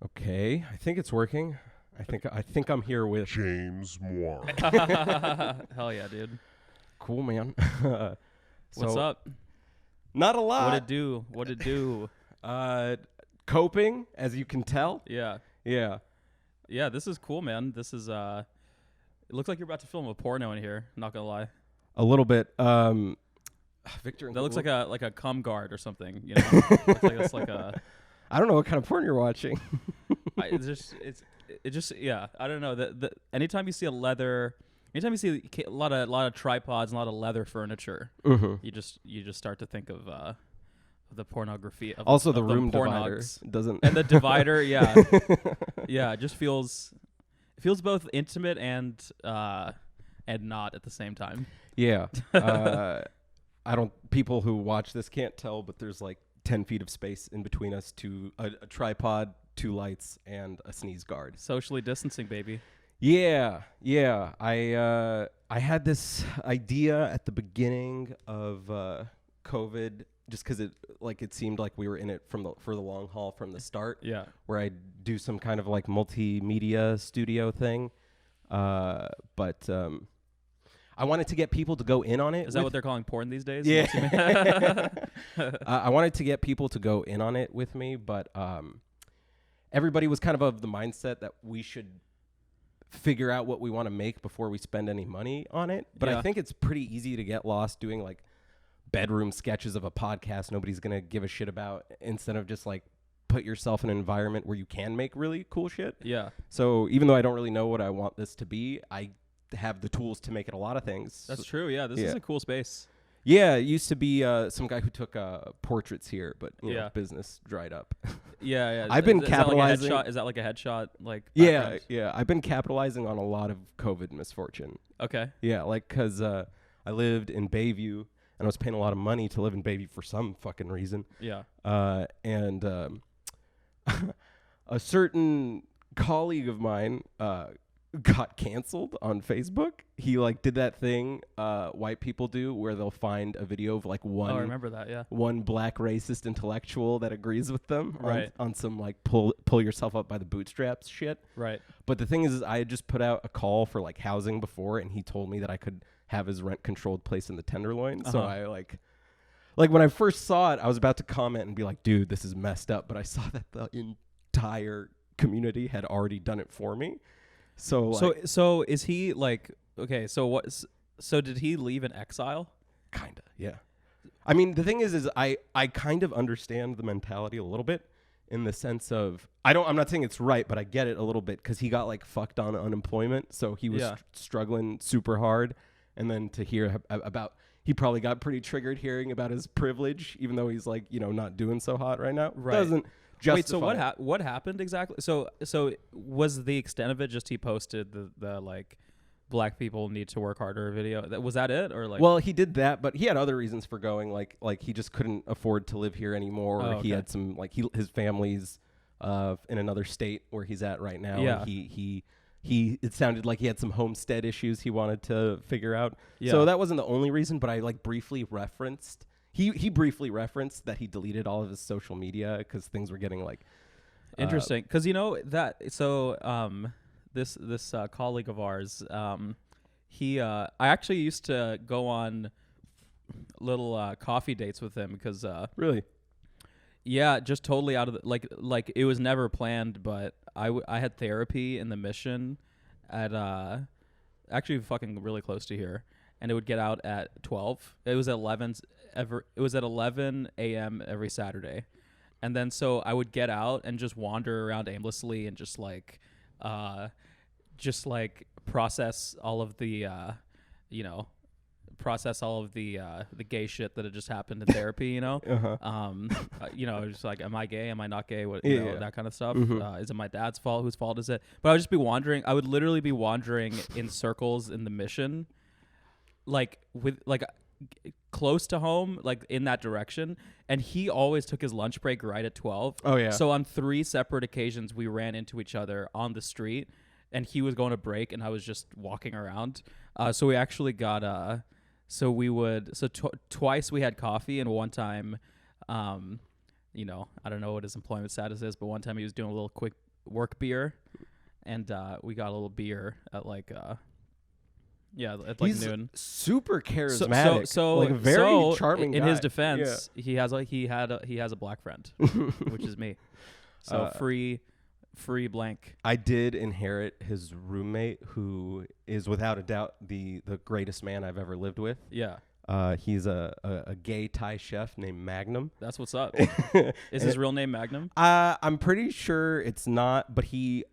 Okay, I think it's working. I think I'm here with James Mwaura. Hell yeah, dude. cool man. What's up? Not a lot. What it do? What it do? Coping, as you can tell. Yeah. Yeah. Yeah, this is cool, man. This is it looks like you're about to film a porno in here, not gonna lie. A little bit. Victor. That looks like a cum guard or something, you know. Looks like it's like a I don't know what kind of porn you're watching. it just yeah, I don't know. Anytime you see a lot of tripods and a lot of leather furniture, Mm-hmm. you just start to think of the pornography of Also, of the room divider pornogs. doesn't. And the divider, yeah. Yeah, it just feels both intimate and not at the same time. Yeah. People who watch this can't tell, but there's like 10 feet of space in between us to a tripod, 2 lights, and a sneeze guard. Socially distancing, baby. Yeah. I had this idea at the beginning of COVID, just because it seemed like we were in it for the long haul from the start. Yeah. Where I'd do some kind of like multimedia studio thing, but I wanted to get people to go in on it. Is that what they're calling porn these days? Yeah. I wanted to get people to go in on it with me, but everybody was kind of the mindset that we should figure out what we want to make before we spend any money on it. But Yeah. I think it's pretty easy to get lost doing like bedroom sketches of a podcast nobody's going to give a shit about, instead of just like put yourself in an environment where you can make really cool shit. Yeah. So even though I don't really know what I want this to be, I have the tools to make it a lot of things. That's true. Yeah, this Yeah. is a cool space. Yeah, it used to be some guy who took portraits here, but you know, Yeah. business dried up. Yeah. I've been Is capitalizing. Is that like a headshot? Like Yeah, background? I've been capitalizing on a lot of COVID misfortune. Okay. Yeah, like because I lived in Bayview and I was paying a lot of money to live in Bayview for some fucking reason. Yeah. And a certain colleague of mine got canceled on Facebook. He like did that thing white people do where they'll find a video of like Oh, I remember that. Yeah. one black racist intellectual that agrees with them Right. on some like pull yourself up by the bootstraps shit. Right. But the thing is I had just put out a call for like housing before, and he told me that I could have his rent controlled place in the Tenderloin. So I like when I first saw it, I was about to comment and be like, dude, this is messed up. But I saw that the entire community had already done it for me. So like, So is he like okay? So did he leave in exile? kinda, yeah. I mean, the thing is I kind of understand the mentality a little bit, in the sense of I'm not saying it's right, but I get it a little bit, because he got like fucked on unemployment, so he was Yeah. struggling super hard, and then to hear about, he probably got pretty triggered hearing about his privilege, even though he's like, you know, not doing so hot right now. Right. Doesn't justify. Wait, so what happened exactly? So was the extent of it just he posted the like black people need to work harder video? Was that it, or like? Well, he did that, but he had other reasons for going. Like he just couldn't afford to live here anymore. Oh, Or he okay. had some his family's in another state where he's at right now. Yeah. And he it sounded like he had some homestead issues he wanted to figure out. Yeah. So that wasn't the only reason, but I like briefly referenced. He briefly referenced that he deleted all of his social media because things were getting like Interesting, because you know that. So this colleague of ours, he I actually used to go on little coffee dates with him because really. yeah, just totally out of the, like it was never planned, but I had therapy in the Mission at actually fucking really close to here, and it would get out at 12. It was at 11 a.m. every Saturday. And then so I would get out and just wander around aimlessly and just like process all of the the gay shit that had just happened in therapy, you know. You know, just like, am I gay? Am I not gay? What, you know, that kind of stuff. Is it my dad's fault? Whose fault is it? But I would just be wandering. I would literally be wandering in circles in the Mission, like with like close to home, like in that direction. And he always took his lunch break right at 12. Oh yeah. So on 3 separate occasions, we ran into each other on the street, and he was going to break, and I was just walking around. So we actually got twice we had coffee, and one time, you know, I don't know what his employment status is, but one time he was doing a little quick work beer, and we got a little beer at like at like He's noon. super charismatic. So like a very charming in guy. his defense, he has a black friend, which is me. So free blank. I did inherit his roommate, who is without a doubt the greatest man I've ever lived with. Yeah. He's a gay Thai chef named Magnum. That's what's up. Is his real name Magnum? I'm pretty sure it's not, but the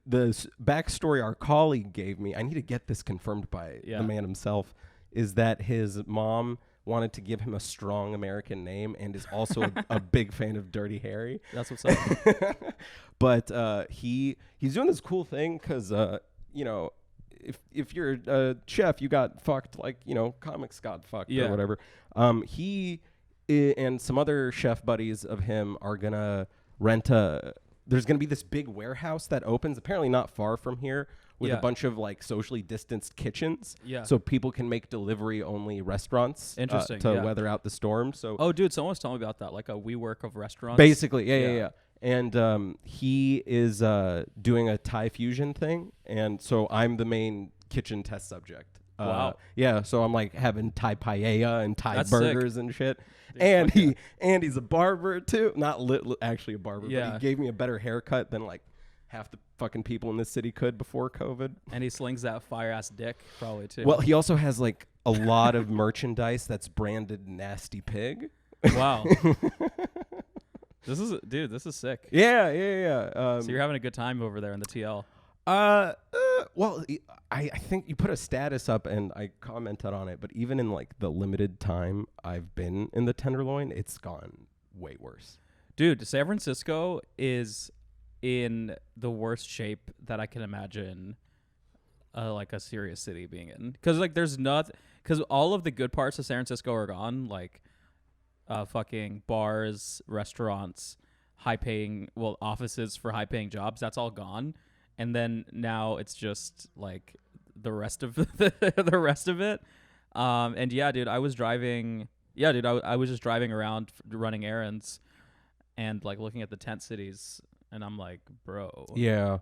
backstory our colleague gave me, I need to get this confirmed by the man himself, is that his mom wanted to give him a strong American name and is also a big fan of Dirty Harry. That's what's up. But he's doing this cool thing because, if you're a chef, you got fucked like, comics got fucked or whatever. He and some other chef buddies of him are going to rent there's going to be this big warehouse that opens apparently not far from here with a bunch of like socially distanced kitchens. Yeah. So people can make delivery only restaurants to weather out the storm. So dude, someone was telling me about that, like a WeWork of restaurants. Basically. Yeah. And he is doing a Thai fusion thing. And so I'm the main kitchen test subject. Wow. Yeah. So I'm like having Thai paella and Thai burgers and shit. Dude, and he's a barber too. Not actually a barber, Yeah. but he gave me a better haircut than like half the fucking people in this city could before COVID. And he slings that fire ass dick probably too. Well, he also has like a lot of merchandise that's branded Nasty Pig. Wow. This is sick. Yeah. So you're having a good time over there in the TL. Well, I think you put a status up and I commented on it, but even in like the limited time I've been in the Tenderloin, it's gone way worse. Dude, San Francisco is in the worst shape that I can imagine like a serious city being in. Because like because all of the good parts of San Francisco are gone, like fucking bars, restaurants, offices for high-paying jobs. That's all gone, and then now it's just like the rest of the rest of it. And yeah, dude, I was driving. Yeah, dude, I was just driving around running errands, and like looking at the tent cities, and I'm like, bro. Yeah.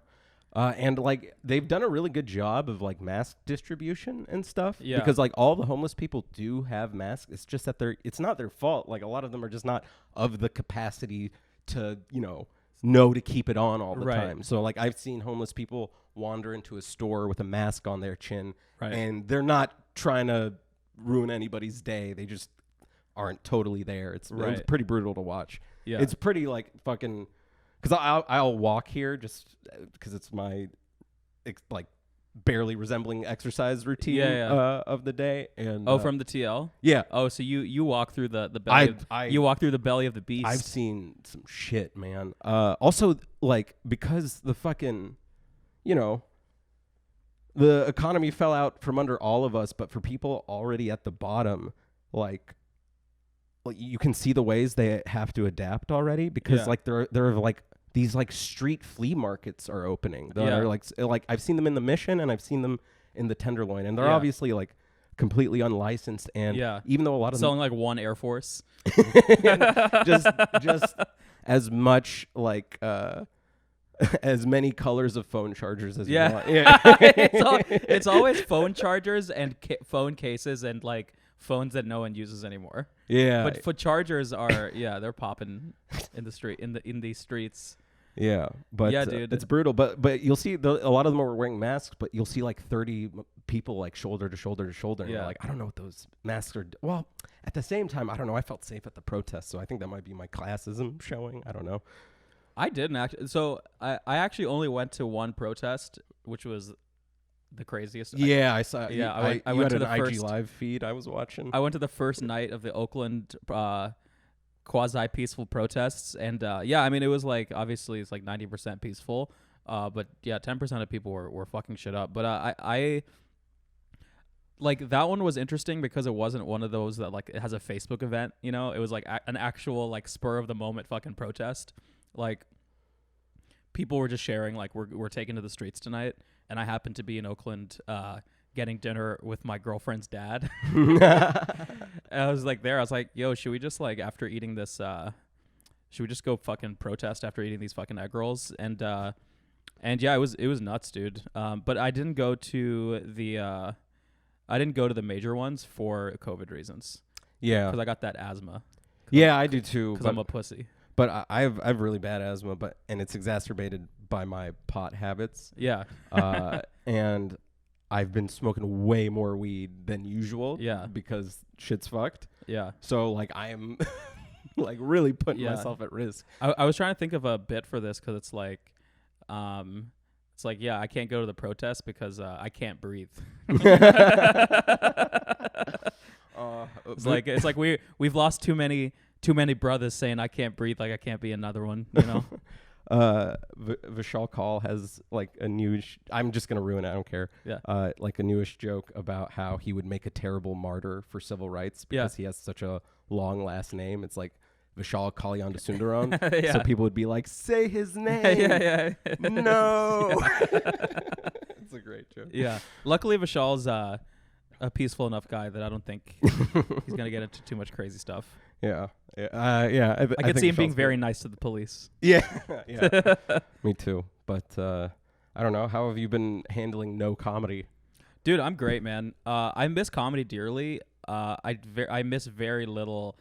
And like they've done a really good job of like mask distribution and stuff. Yeah. Because like all the homeless people do have masks. It's just that it's not their fault. Like a lot of them are just not of the capacity to, know to keep it on all the time. So like I've seen homeless people wander into a store with a mask on their chin, and they're not trying to ruin anybody's day. They just aren't totally there. It's pretty brutal to watch. Yeah. It's pretty like fucking. Because I'll walk here just because it's my like barely resembling exercise routine of the day. And from the TL? Yeah. Oh, so you walk through the belly. You walk through the belly of the beast. I've seen some shit, man. Also, like because the fucking, the economy fell out from under all of us, but for people already at the bottom, like you can see the ways they have to adapt already because like there are like these like street flea markets are opening. They're like I've seen them in the Mission and I've seen them in the Tenderloin, and they're obviously like completely unlicensed. And even though a lot of selling like one Air Force, just as much like as many colors of phone chargers as you want. Yeah, it's always phone chargers and phone cases and like phones that no one uses anymore. Yeah, but for chargers are they're popping in the street in these streets. Yeah, but dude, it's brutal. But you'll see a lot of them are wearing masks, but you'll see like 30 people like shoulder to shoulder to shoulder. And you're like, I don't know what those masks are. Well, at the same time, I don't know. I felt safe at the protest, so I think that might be my classism showing. I don't know. I didn't actually. So I actually only went to one protest, which was the craziest. Yeah, I saw. Yeah, I went to the IG Live feed I was watching. I went to the first night of the Oakland quasi-peaceful protests, and I mean, it was like obviously it's like 90% peaceful, but 10% of people were fucking shit up. But I like that one was interesting because it wasn't one of those that like it has a Facebook event. It was like an actual like spur of the moment fucking protest. Like people were just sharing like we're taking to the streets tonight. And I happened to be in Oakland getting dinner with my girlfriend's dad. And I was like I was like, yo, should we just like after eating this, should we just go fucking protest after eating these fucking egg rolls? And And yeah, it was nuts, dude. But I didn't go to the major ones for COVID reasons. Yeah. Because I got that asthma. Yeah, I do too. Because I'm a pussy. But I have really bad asthma, and it's exacerbated by my pot habits. Yeah. And I've been smoking way more weed than usual. Yeah. Because shit's fucked. Yeah. So like I am like really putting myself at risk. I was trying to think of a bit for this because it's like, yeah, I can't go to the protest because I can't breathe. It's like we've lost too many brothers saying I can't breathe, like I can't be another one, you know. Vishal Kaul has like a newish. I'm just gonna ruin it. I don't care. Yeah. Like a newish joke about how he would make a terrible martyr for civil rights because he has such a long last name. It's like Vishal Kalyanda Sundaram. Yeah. So people would be like, "Say his name." Yeah. No. It's a great joke. Yeah. Luckily, Vishal's a peaceful enough guy that I don't think he's gonna get into too much crazy stuff. Yeah. I could see him being very nice to the police. Yeah. Yeah. Me too. But I don't know. How have you been handling no comedy? Dude, I'm great, man. I miss comedy dearly. I miss very little.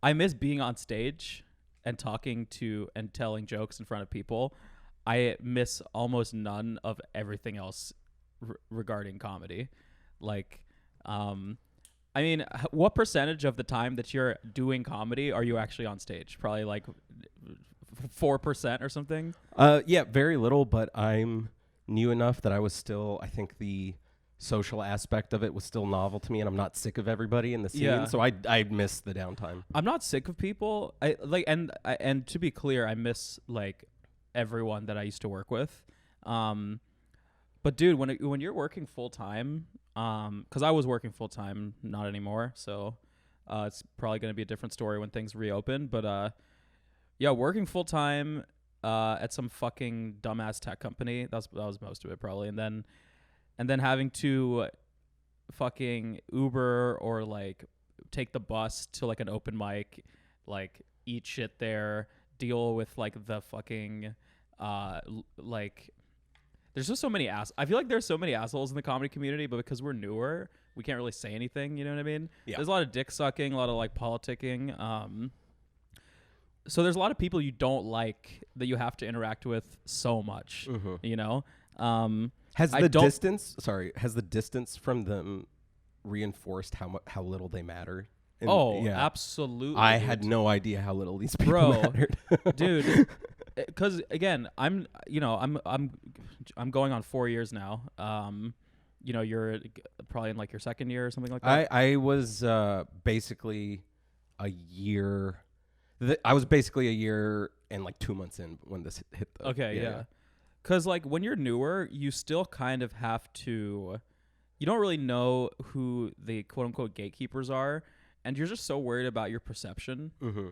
I miss being on stage and talking to and telling jokes in front of people. I miss almost none of everything else regarding comedy. Like, I mean, what percentage of the time that you're doing comedy are you actually on stage? Probably like 4% or something. Yeah, very little, but I'm new enough that I was still, I think the social aspect of it was still novel to me, and I'm not sick of everybody in the scene. Yeah. So I miss the downtime. I'm not sick of people. And to be clear, I miss like everyone that I used to work with. But dude, when you're working full time, because I was working full time, not anymore. So it's probably going to be a different story when things reopen. But yeah, working full time at some fucking dumbass tech company. That was most of it probably, and then having to fucking Uber or like take the bus to like an open mic, like eat shit there, deal with like the fucking like. There's just so many I feel like there's so many assholes in the comedy community, but because we're newer, we can't really say anything. You know what I mean? Yeah. There's a lot of dick sucking, a lot of like politicking. So there's a lot of people you don't like that you have to interact with so much. Mm-hmm. You know? Has the distance from them reinforced how little they matter? Absolutely. I had no idea how little these people mattered. Dude. Because again, I'm going on 4 years now. You're probably in like your second year or something like that. I was basically a year. I was basically a year and like 2 months in when this hit. Okay, yeah. Because like when you're newer, you still kind of have to. You don't really know who the quote unquote gatekeepers are, and you're just so worried about your perception, mm-hmm.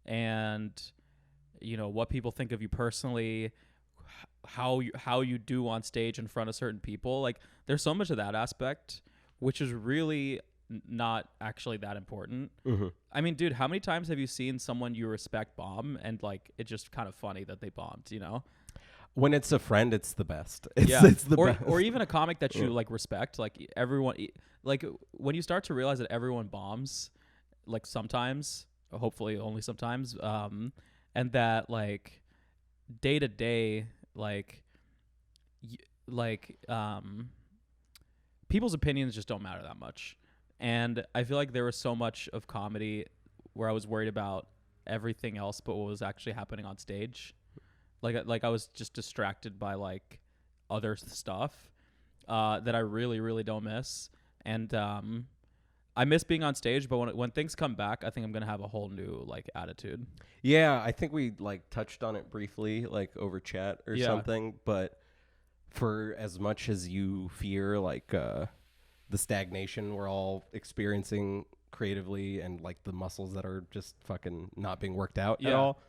and you know what people think of you personally, how you do on stage in front of certain people. Like there's so much of that aspect, which is really not actually that important. Mm-hmm. I mean, dude, how many times have you seen someone you respect bomb and like it's just kind of funny that they bombed, you know? When it's a friend, it's the best. It's the best. Or even a comic that you like respect, like everyone, like when you start to realize that everyone bombs, like sometimes, hopefully only sometimes, and that like day to day, people's opinions just don't matter that much. And I feel like there was so much of comedy where I was worried about everything else but what was actually happening on stage. Like I was just distracted by like other stuff that I really, really don't miss. And I miss being on stage, but when things come back, I think I'm going to have a whole new like attitude. Yeah, I think we like touched on it briefly like over chat or something, but for as much as you fear like the stagnation we're all experiencing creatively and like the muscles that are just fucking not being worked out at all,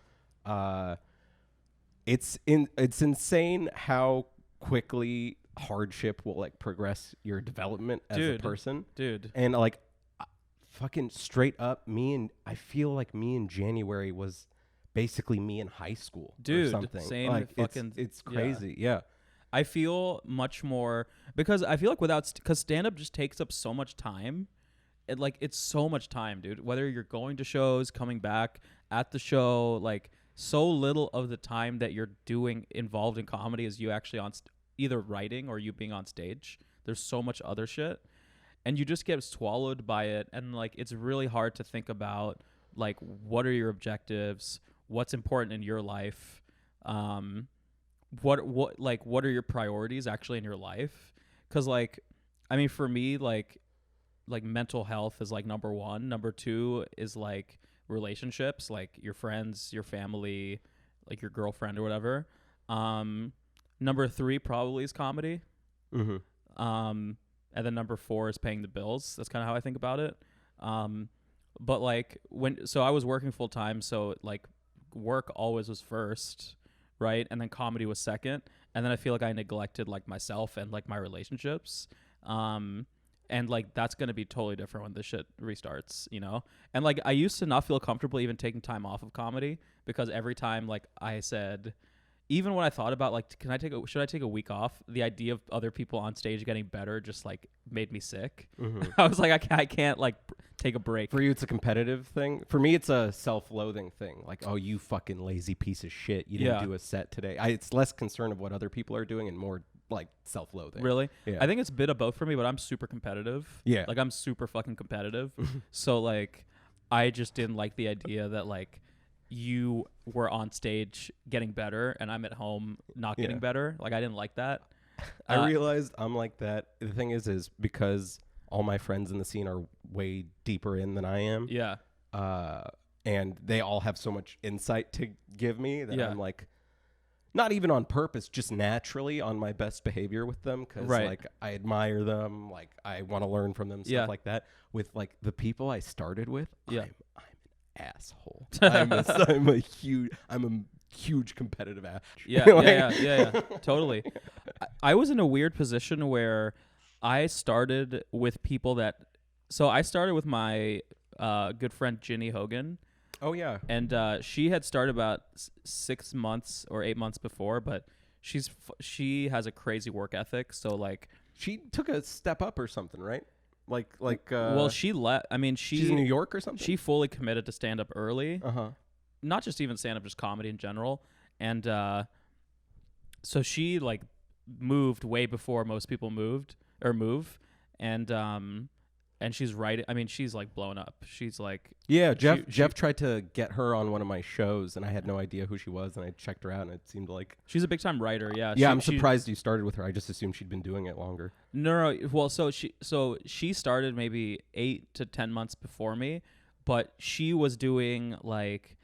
it's insane how quickly hardship will like progress your development as a person, dude. And like fucking straight up, I feel like me in January was basically me in high school, dude. or something. Same like fucking. it's crazy. Yeah. I feel much more because I feel like because stand up just takes up so much time. It's so much time, dude. Whether you're going to shows, coming back at the show, like so little of the time that you're doing involved in comedy is you actually either writing or you being on stage. There's so much other shit, and you just get swallowed by it, and like it's really hard to think about like what are your objectives, what's important in your life, what are your priorities actually in your life? Because like, I mean, for me, like mental health is like number one. Number two is like relationships, like your friends, your family, like your girlfriend or whatever. Number three probably is comedy. Mm-hmm. And then number four is paying the bills. That's kind of how I think about it. But like so I was working full time, so like work always was first, right? And then comedy was second. And then I feel like I neglected like myself and like my relationships. And like that's gonna be totally different when this shit restarts, you know? And like I used to not feel comfortable even taking time off of comedy because every time like I said, even when I thought about like should I take a week off, the idea of other people on stage getting better just like made me sick. Mm-hmm. I was like I can't like take a break. For you, it's a competitive thing. For me, it's a self-loathing thing. Like, oh, you fucking lazy piece of shit. You didn't do a set today. It's less concern of what other people are doing and more like self-loathing. Really? Yeah. I think it's a bit of both for me, but I'm super competitive. Yeah. Like I'm super fucking competitive. So like I just didn't like the idea that like you were on stage getting better and I'm at home not getting better. Like I didn't like that. I realized I'm like that. The thing is because all my friends in the scene are way deeper in than I am. Yeah. And they all have so much insight to give me that Yeah. I'm like, not even on purpose, just naturally on my best behavior with them because like I admire them, like I want to learn from them, stuff like that. With like the people I started with, I'm an asshole. I'm a huge competitive ass. Yeah, totally. I was in a weird position where I started with people that. So I started with my good friend Ginny Hogan. Oh yeah, and she had started about 6 months or 8 months before, but she has a crazy work ethic. So like she took a step up or something, right? Well, she left. I mean, she's in New York or something. She fully committed to stand up early. Not just even stand up, just comedy in general. And so she like moved way before most people move, and she's writing. I mean, she's like blown up. She's like Jeff tried to get her on one of my shows, and I had no idea who she was, and I checked her out, and it seemed like she's a big time writer. Yeah, I'm surprised you started with her. I just assumed she'd been doing it longer. No. Well, so she started maybe 8 to 10 months before me, but she was doing like,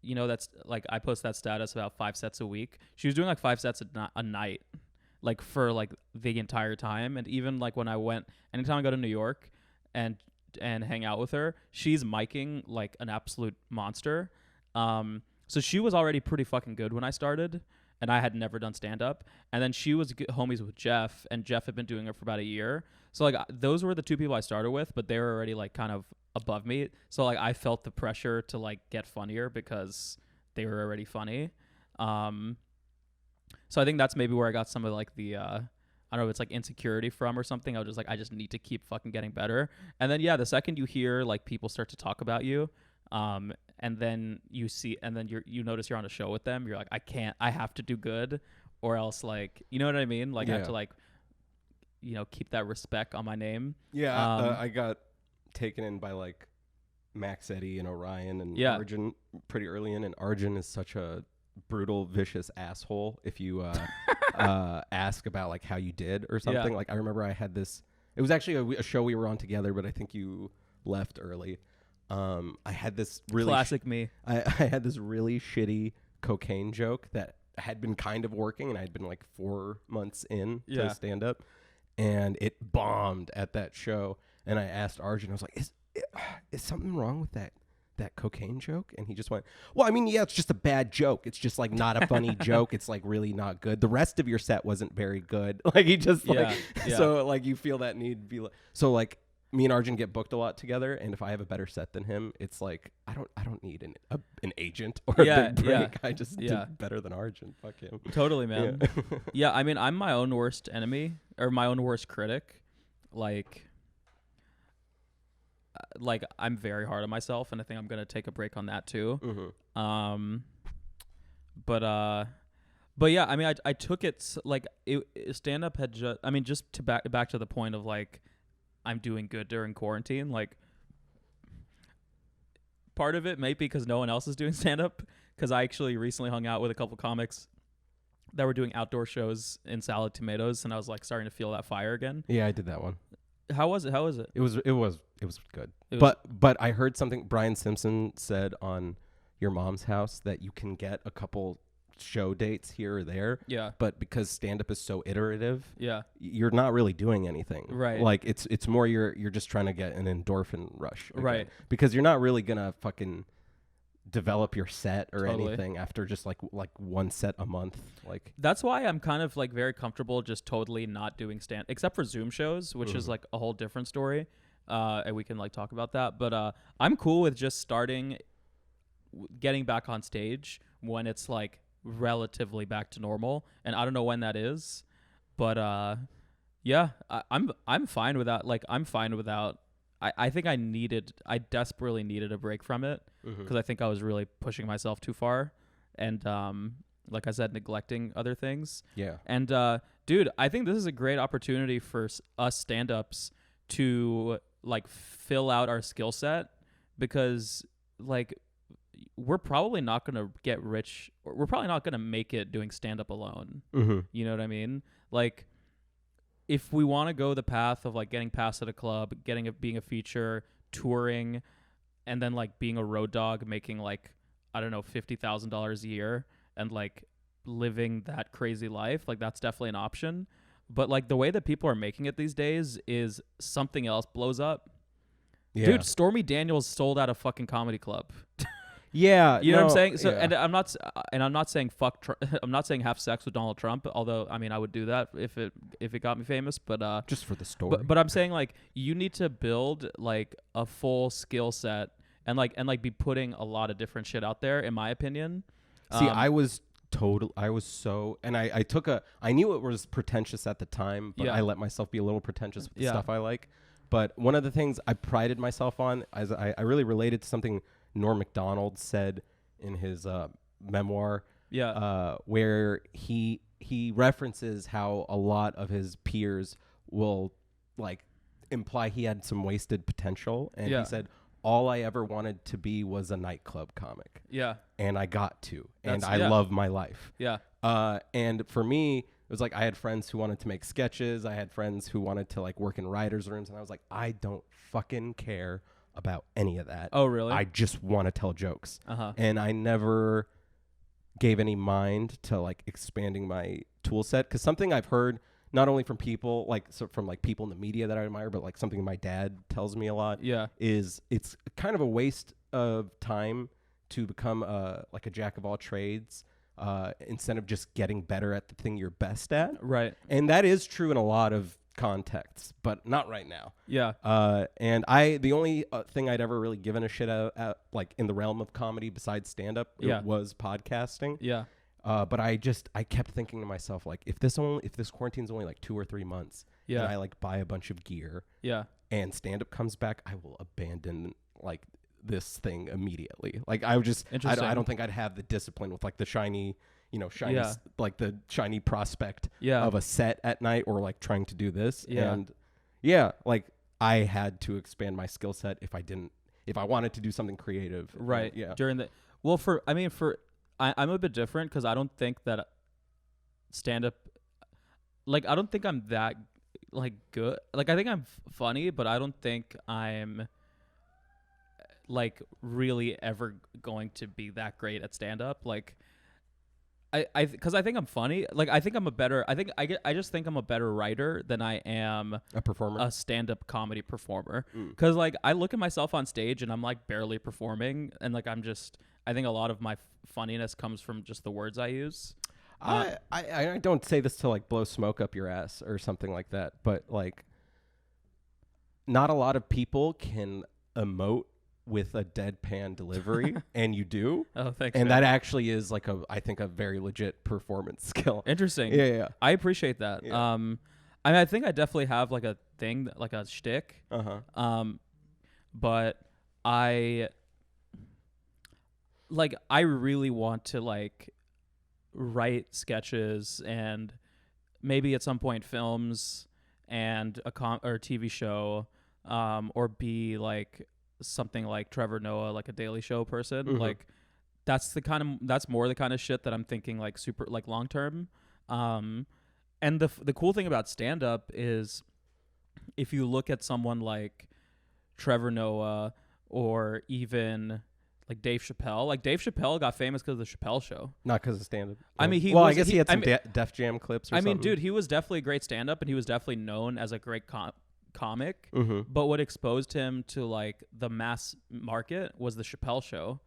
you know, that's like I post that status about 5 sets a week. She was doing like 5 sets a night, like for like the entire time. And even like when anytime I go to New York and hang out with her, she's miking like an absolute monster. So she was already pretty fucking good when I started, and I had never done stand up. And then she was homies with Jeff, and Jeff had been doing it for about a year. So like those were the two people I started with, but they were already like kind of above me. So like I felt the pressure to like get funnier because they were already funny. So I think that's maybe where I got some of like the I don't know if it's like insecurity from or something. I was just like, I just need to keep fucking getting better. And then, the second you hear like people start to talk about you, and then you notice you're on a show with them, you're like, I have to do good or else like, you know what I mean? Like I have to like, you know, keep that respect on my name. Yeah. I got taken in by like Max Eddy and Orion and Arjun pretty early in. And Arjun is such a brutal, vicious asshole if you ask about like how you did or something. Like I remember I had this, it was actually a show we were on together, but I think you left early. I had this really classic me. I had this really shitty cocaine joke that had been kind of working, and I'd been like 4 months in to stand up, and it bombed at that show. And I asked Arjun, I was like, is something wrong with that cocaine joke? And he just went, well, I mean, it's just a bad joke. It's just like not a funny joke. It's like really not good. The rest of your set wasn't very good. Like he just so like you feel that need to be like, so like me and Arjun get booked a lot together, and if I have a better set than him, it's like I don't need an agent or a big break. I just did better than Arjun. Fuck him. Totally, man. Yeah, I mean, I'm my own worst enemy or my own worst critic. Like I'm very hard on myself, and I think I'm gonna take a break on that too. Mm-hmm. But yeah, I mean, I took it like stand up had just. I mean, just to back to the point of like, I'm doing good during quarantine. Like, part of it might be because no one else is doing stand up. Because I actually recently hung out with a couple comics that were doing outdoor shows in Salad Tomatoes, and I was like starting to feel that fire again. Yeah, I did that one. How was it? It was good. But I heard something Brian Simpson said on Your Mom's House that you can get a couple show dates here or there. Yeah. But because stand up is so iterative, you're not really doing anything. Right. Like it's more you're just trying to get an endorphin rush. Again. Right. Because you're not really gonna fucking develop your set or anything after just like one set a month. Like that's why I'm kind of like very comfortable just totally not doing except for Zoom shows, which is like a whole different story. And we can like talk about that. But I'm cool with just getting back on stage when it's like relatively back to normal, and I don't know when that is, but I'm fine with that. Like I'm fine without. I think I desperately needed a break from it because I think I was really pushing myself too far, and like I said, neglecting other things. Yeah. And dude, I think this is a great opportunity for us stand-ups to like fill out our skill set, because like we're probably not going to get rich, or we're probably not going to make it doing stand-up alone. You know what I mean? Like, if we want to go the path of like getting past at a club, being a feature, touring, and then like being a road dog, making like, I don't know, $50,000 a year, and like living that crazy life, like that's definitely an option. But like the way that people are making it these days is something else blows up. Yeah. Dude, Stormy Daniels sold out a fucking comedy club. Yeah, you know what I'm saying. So, and I'm not saying fuck. I'm not saying have sex with Donald Trump. Although, I mean, I would do that if it got me famous. But just for the story. But I'm saying like you need to build like a full skill set and be putting a lot of different shit out there. In my opinion. See, I knew it was pretentious at the time, but I let myself be a little pretentious with the stuff I like. But one of the things I prided myself on, as I really related to something Norm Macdonald said in his memoir, where he references how a lot of his peers will like imply he had some wasted potential, and he said, all I ever wanted to be was a nightclub comic. Yeah. And I got to. And I love my life. Yeah. And for me, it was like I had friends who wanted to make sketches. I had friends who wanted to like work in writers' rooms. And I was like, I don't fucking care about any of that. Oh, really? I just want to tell jokes. And I never gave any mind to like expanding my tool set. Because something I've heard not only from people from people in the media that I admire, but like something my dad tells me a lot is it's kind of a waste of time to become like a jack of all trades instead of just getting better at the thing you're best at. Right. And that is true in a lot of contexts, but not right now. Yeah. And the only thing I'd ever really given a shit at like in the realm of comedy besides stand-up was podcasting. Yeah. But I kept thinking to myself, like, if this quarantine's only like 2 or 3 months, and I like buy a bunch of gear, and stand up comes back, I will abandon like this thing immediately. Like I don't think I'd have the discipline with like the shiny like the shiny prospect of a set at night or like trying to do this. Yeah. And like I had to expand my skill set if I wanted to do something creative. Right. I'm a bit different because I don't think that stand-up, like, I don't think I'm that, like, good. Like, I think I'm funny, but I don't think I'm, like, really ever going to be that great at stand-up. Like, because I think I'm funny. Like, I just think I'm a better writer than I am a performer, a stand-up comedy performer. Because, like, I look at myself on stage and I'm, like, barely performing. And, like, I think a lot of my funniness comes from just the words I use. I don't say this to like blow smoke up your ass or something like that, but like not a lot of people can emote with a deadpan delivery, and you do. Oh, thanks. And man. that actually is like I think a very legit performance skill. Interesting. Yeah. I appreciate that. Yeah. I mean, I think I definitely have like a thing, like a shtick. But I really want to like write sketches and maybe at some point films and or TV show, or be like something like Trevor Noah, like a Daily Show person. Like that's more the kind of shit that I'm thinking like super like long term. And the cool thing about stand up is if you look at someone like Trevor Noah or even like Dave Chappelle. Like Dave Chappelle got famous because of the Chappelle Show. Not because of stand-up. I mean, I guess he had some Def Jam clips or something. I mean, dude, he was definitely a great stand-up, and he was definitely known as a great comic. But what exposed him to like the mass market was the Chappelle Show,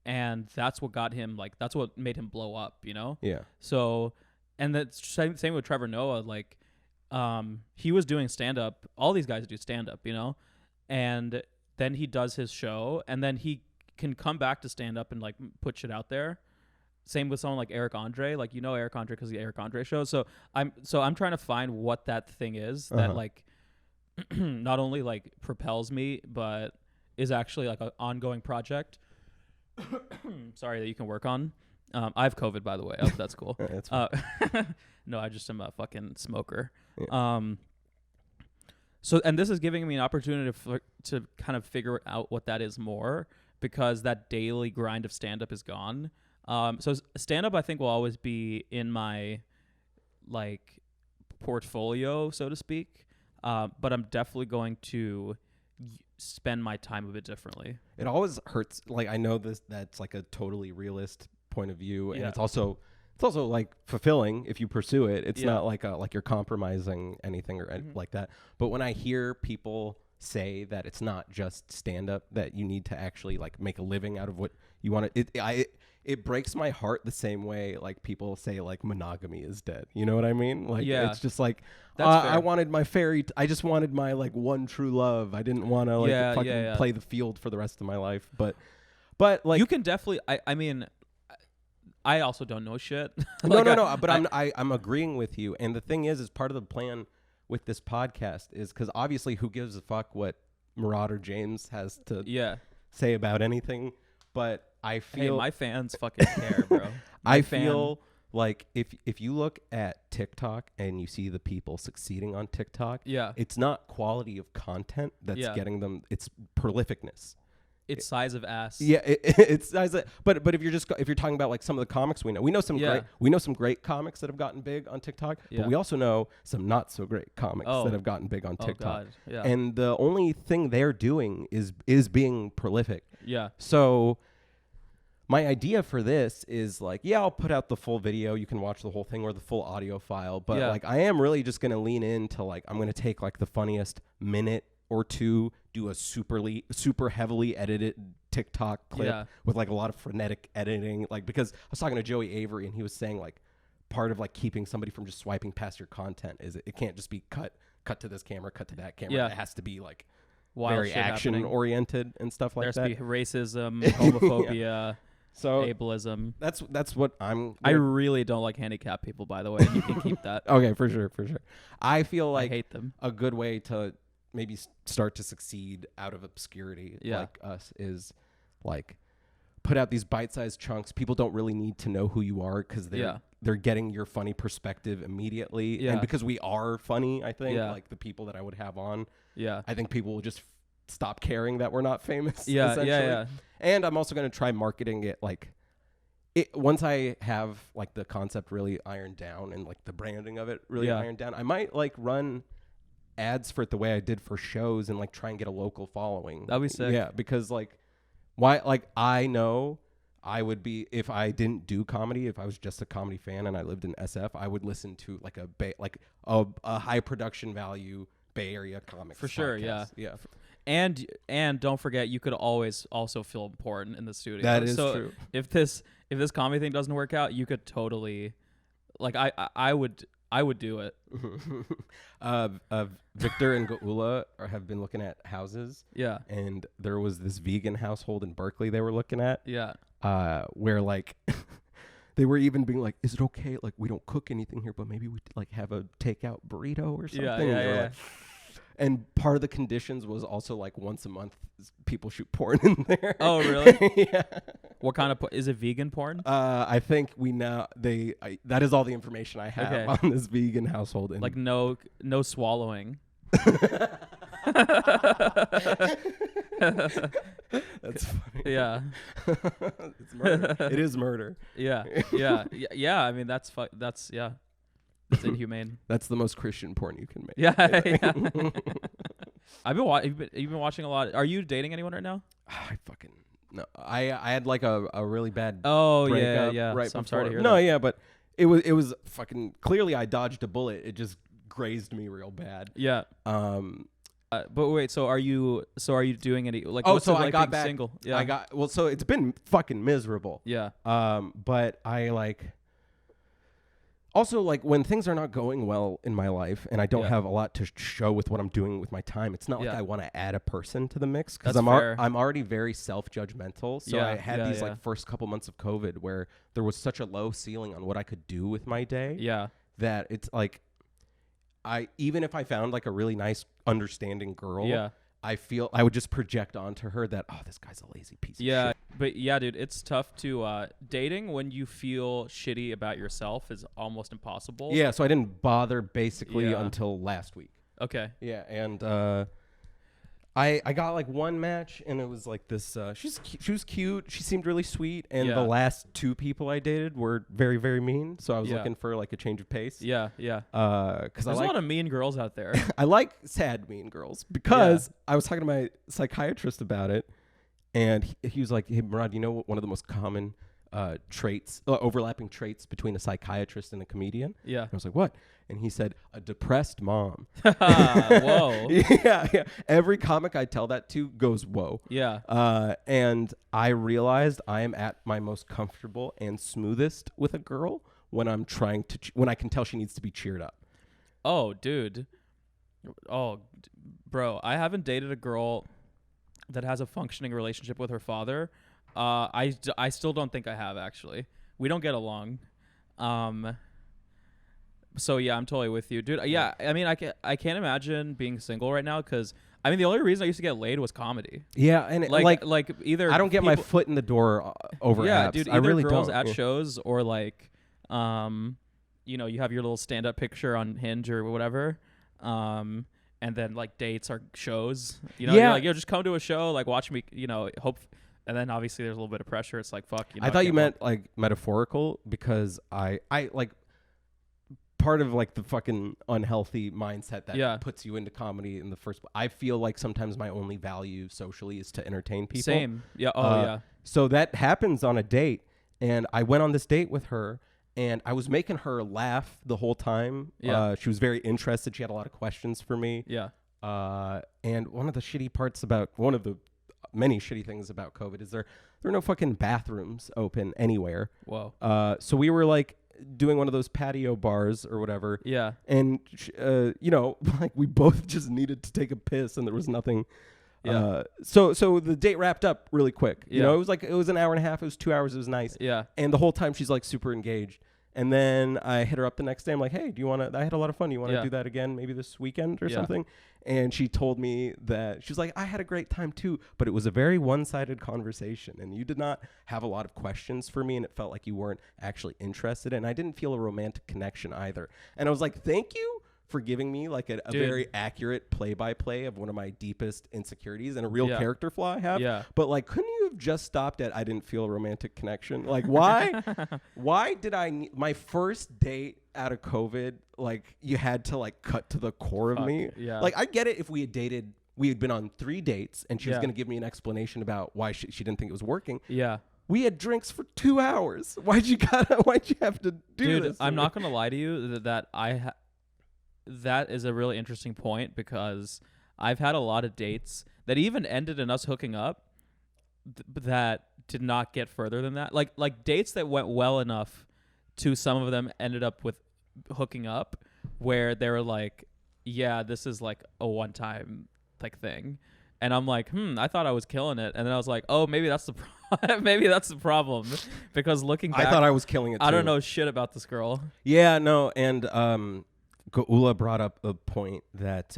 and that's what got him like that's what made him blow up. You know? Yeah. So, and the same with Trevor Noah. Like, he was doing stand-up. All these guys do stand-up, you know, and then he does his show, and then he can come back to stand up and like put shit out there. Same with someone like Eric Andre, like Eric Andre because the Eric Andre show. So I'm trying to find what that thing is that like not only like propels me but is actually like an ongoing project. Sorry, that you can work on. I have COVID, by the way. I hope that's cool. That's fine. No, I just am a fucking smoker. Yeah. So and this is giving me an opportunity to kind of figure out what that is more, because that daily grind of stand-up is gone. So stand-up, I think, will always be in my, like, portfolio, so to speak. But I'm definitely going to spend my time a bit differently. It always hurts. Like, I know that's, like, a totally realist point of view. And it's also, like, fulfilling if you pursue it. It's not like you're compromising anything or like that. But when I hear people say that it's not just stand up, that you need to actually like make a living out of what you want to, it breaks my heart the same way like people say like monogamy is dead. You know what I mean? Like it's just like I wanted my I just wanted my like one true love. I didn't want to like play the field for the rest of my life. But like you can definitely I mean I also don't know shit. No, but I'm agreeing with you. And the thing is part of the plan with this podcast is because obviously who gives a fuck what Murahd or James has to say about anything, but I feel my fans fucking care, bro. I feel like if you look at TikTok and you see the people succeeding on TikTok, it's not quality of content that's getting them, it's prolificness. It's size of ass. Yeah, it's size of, but if you're talking about like some of the comics we know some great comics that have gotten big on TikTok, but we also know some not so great comics that have gotten big on TikTok. God. Yeah. And the only thing they're doing is being prolific. Yeah. So my idea for this is like, I'll put out the full video. You can watch the whole thing or the full audio file. But like, I am really just going to lean into like, I'm going to take like the funniest minute or two, do a super heavily edited TikTok clip with like a lot of frenetic editing. Like, because I was talking to Joey Avery and he was saying like part of like keeping somebody from just swiping past your content is it can't just be cut to this camera, cut to that camera. It has to be like very action oriented and stuff like that. There's to be racism, homophobia. So ableism. That's what I really don't like handicapped people, by the way. You can keep that. Okay, for sure. I feel like I hate them. A good way to maybe start to succeed out of obscurity like us is like put out these bite-sized chunks. People don't really need to know who you are because they're getting your funny perspective immediately. And because we are funny, I think like the people that I would have on, I think people will just stop caring that we're not famous. Yeah. And I'm also going to try marketing it like once I have like the concept really ironed down and like the branding of it really ironed down, I might like run ads for it the way I did for shows and like try and get a local following. That'd be sick. Yeah, because like I know I would be, if I didn't do comedy, if I was just a comedy fan and I lived in SF, I would listen to like a high production value Bay Area comics for sure. podcast. Yeah. And don't forget, you could always also feel important in the studio. That is true. If this comedy thing doesn't work out, you could totally, like, I would I would do it. Victor and Gaula have been looking at houses. Yeah. And there was this vegan household in Berkeley they were looking at. Yeah. Where like they were even being like, is it okay? Like, we don't cook anything here, but maybe we like have a takeout burrito or something. Yeah. And part of the conditions was also like once a month people shoot porn in there. Oh, really? Yeah. What kind of is it vegan porn? I think that is all the information I have on this vegan household. Like no swallowing. That's funny. Yeah. It's murder. It is murder. Yeah. I mean, that's yeah. It's inhumane. That's the most Christian porn you can make. Yeah. You've been watching a lot. Are you dating anyone right now? I fucking no. I had like a really bad breakup. Yeah. Right. So I'm sorry to hear that. No, that. yeah, but it was fucking clearly I dodged a bullet. It just grazed me real bad. Yeah. But wait, so are you doing any like? Oh, so I like got being back. single. Yeah. So it's been fucking miserable. Yeah. But I like. Also, like when things are not going well in my life and I don't have a lot to show with what I'm doing with my time, it's not like I want to add a person to the mix because I'm already very self-judgmental. So I had these like first couple months of COVID where there was such a low ceiling on what I could do with my day. Yeah. That it's like even if I found like a really nice, understanding girl, I feel I would just project onto her that, oh, this guy's a lazy piece of shit. Yeah, but yeah, dude, it's tough to dating when you feel shitty about yourself is almost impossible. Yeah, so I didn't bother basically until last week. Okay. Yeah, and I got like one match, and it was like this. She was cute. She seemed really sweet, and the last two people I dated were very, very mean. So I was looking for like a change of pace. Yeah. Because there's a lot of mean girls out there. I like sad mean girls because I was talking to my psychiatrist about it, and he was like, "Hey, Murahd, you know what one of the most common overlapping traits between a psychiatrist and a comedian?" Yeah. And I was like, "What?" And he said, "A depressed mom." Whoa. Yeah. Every comic I tell that to goes, "Whoa." Yeah. And I realized I am at my most comfortable and smoothest with a girl when I'm trying to, when I can tell she needs to be cheered up. Oh, dude. Oh, bro. I haven't dated a girl that has a functioning relationship with her father. I still don't think I have, actually. We don't get along. So yeah, I'm totally with you, dude. Yeah, I mean, I can't imagine being single right now because I mean the only reason I used to get laid was comedy. Yeah, and like either I don't get my foot in the door over apps. Dude. I really girls don't. At shows or like, you have your little stand-up picture on Hinge or whatever, and then like dates are shows. You're like, just come to a show, like watch me. Hope. And then obviously there's a little bit of pressure. It's like fuck. I thought you meant like metaphorical because I like. Part of like the fucking unhealthy mindset that puts you into comedy in the first place. I feel like sometimes my only value socially is to entertain people. Same. Yeah. Oh, yeah. So that happens on a date. And I went on this date with her and I was making her laugh the whole time. Yeah. She was very interested. She had a lot of questions for me. Yeah. And one of the many shitty things about COVID is there are no fucking bathrooms open anywhere. Whoa. So we were like, doing one of those patio bars or whatever. Yeah. And, like we both just needed to take a piss and there was nothing. Yeah. So the date wrapped up really quick. You know, it was an hour and a half. It was 2 hours. It was nice. Yeah. And the whole time she's like super engaged. And then I hit her up the next day. I'm like, hey, I had a lot of fun. Do you want to do that again? Maybe this weekend or something? And she told me that she was like, I had a great time too, but it was a very one-sided conversation and you did not have a lot of questions for me. And it felt like you weren't actually interested. And I didn't feel a romantic connection either. And I was like, thank you for giving me like a very accurate play-by-play of one of my deepest insecurities and a real character flaw I have. Yeah. But like, couldn't you have just stopped at I didn't feel a romantic connection? Like, why? Why did my first date out of COVID, like you had to like cut to the core of me? Yeah. Like, I get it if we had been on 3 dates and she was going to give me an explanation about why she didn't think it was working. Yeah. We had drinks for 2 hours. Why'd you have to do this? Dude, I'm not going to lie to you that is a really interesting point because I've had a lot of dates that even ended in us hooking up that did not get further than that. Like dates that went well enough to some of them ended up with hooking up where they were like, yeah, this is like a one-time like thing. And I'm like, I thought I was killing it. And then I was like, oh, maybe that's the maybe that's the problem. Because looking back, I thought I was killing it too. I don't know shit about this girl. Yeah, no, and Ula brought up a point that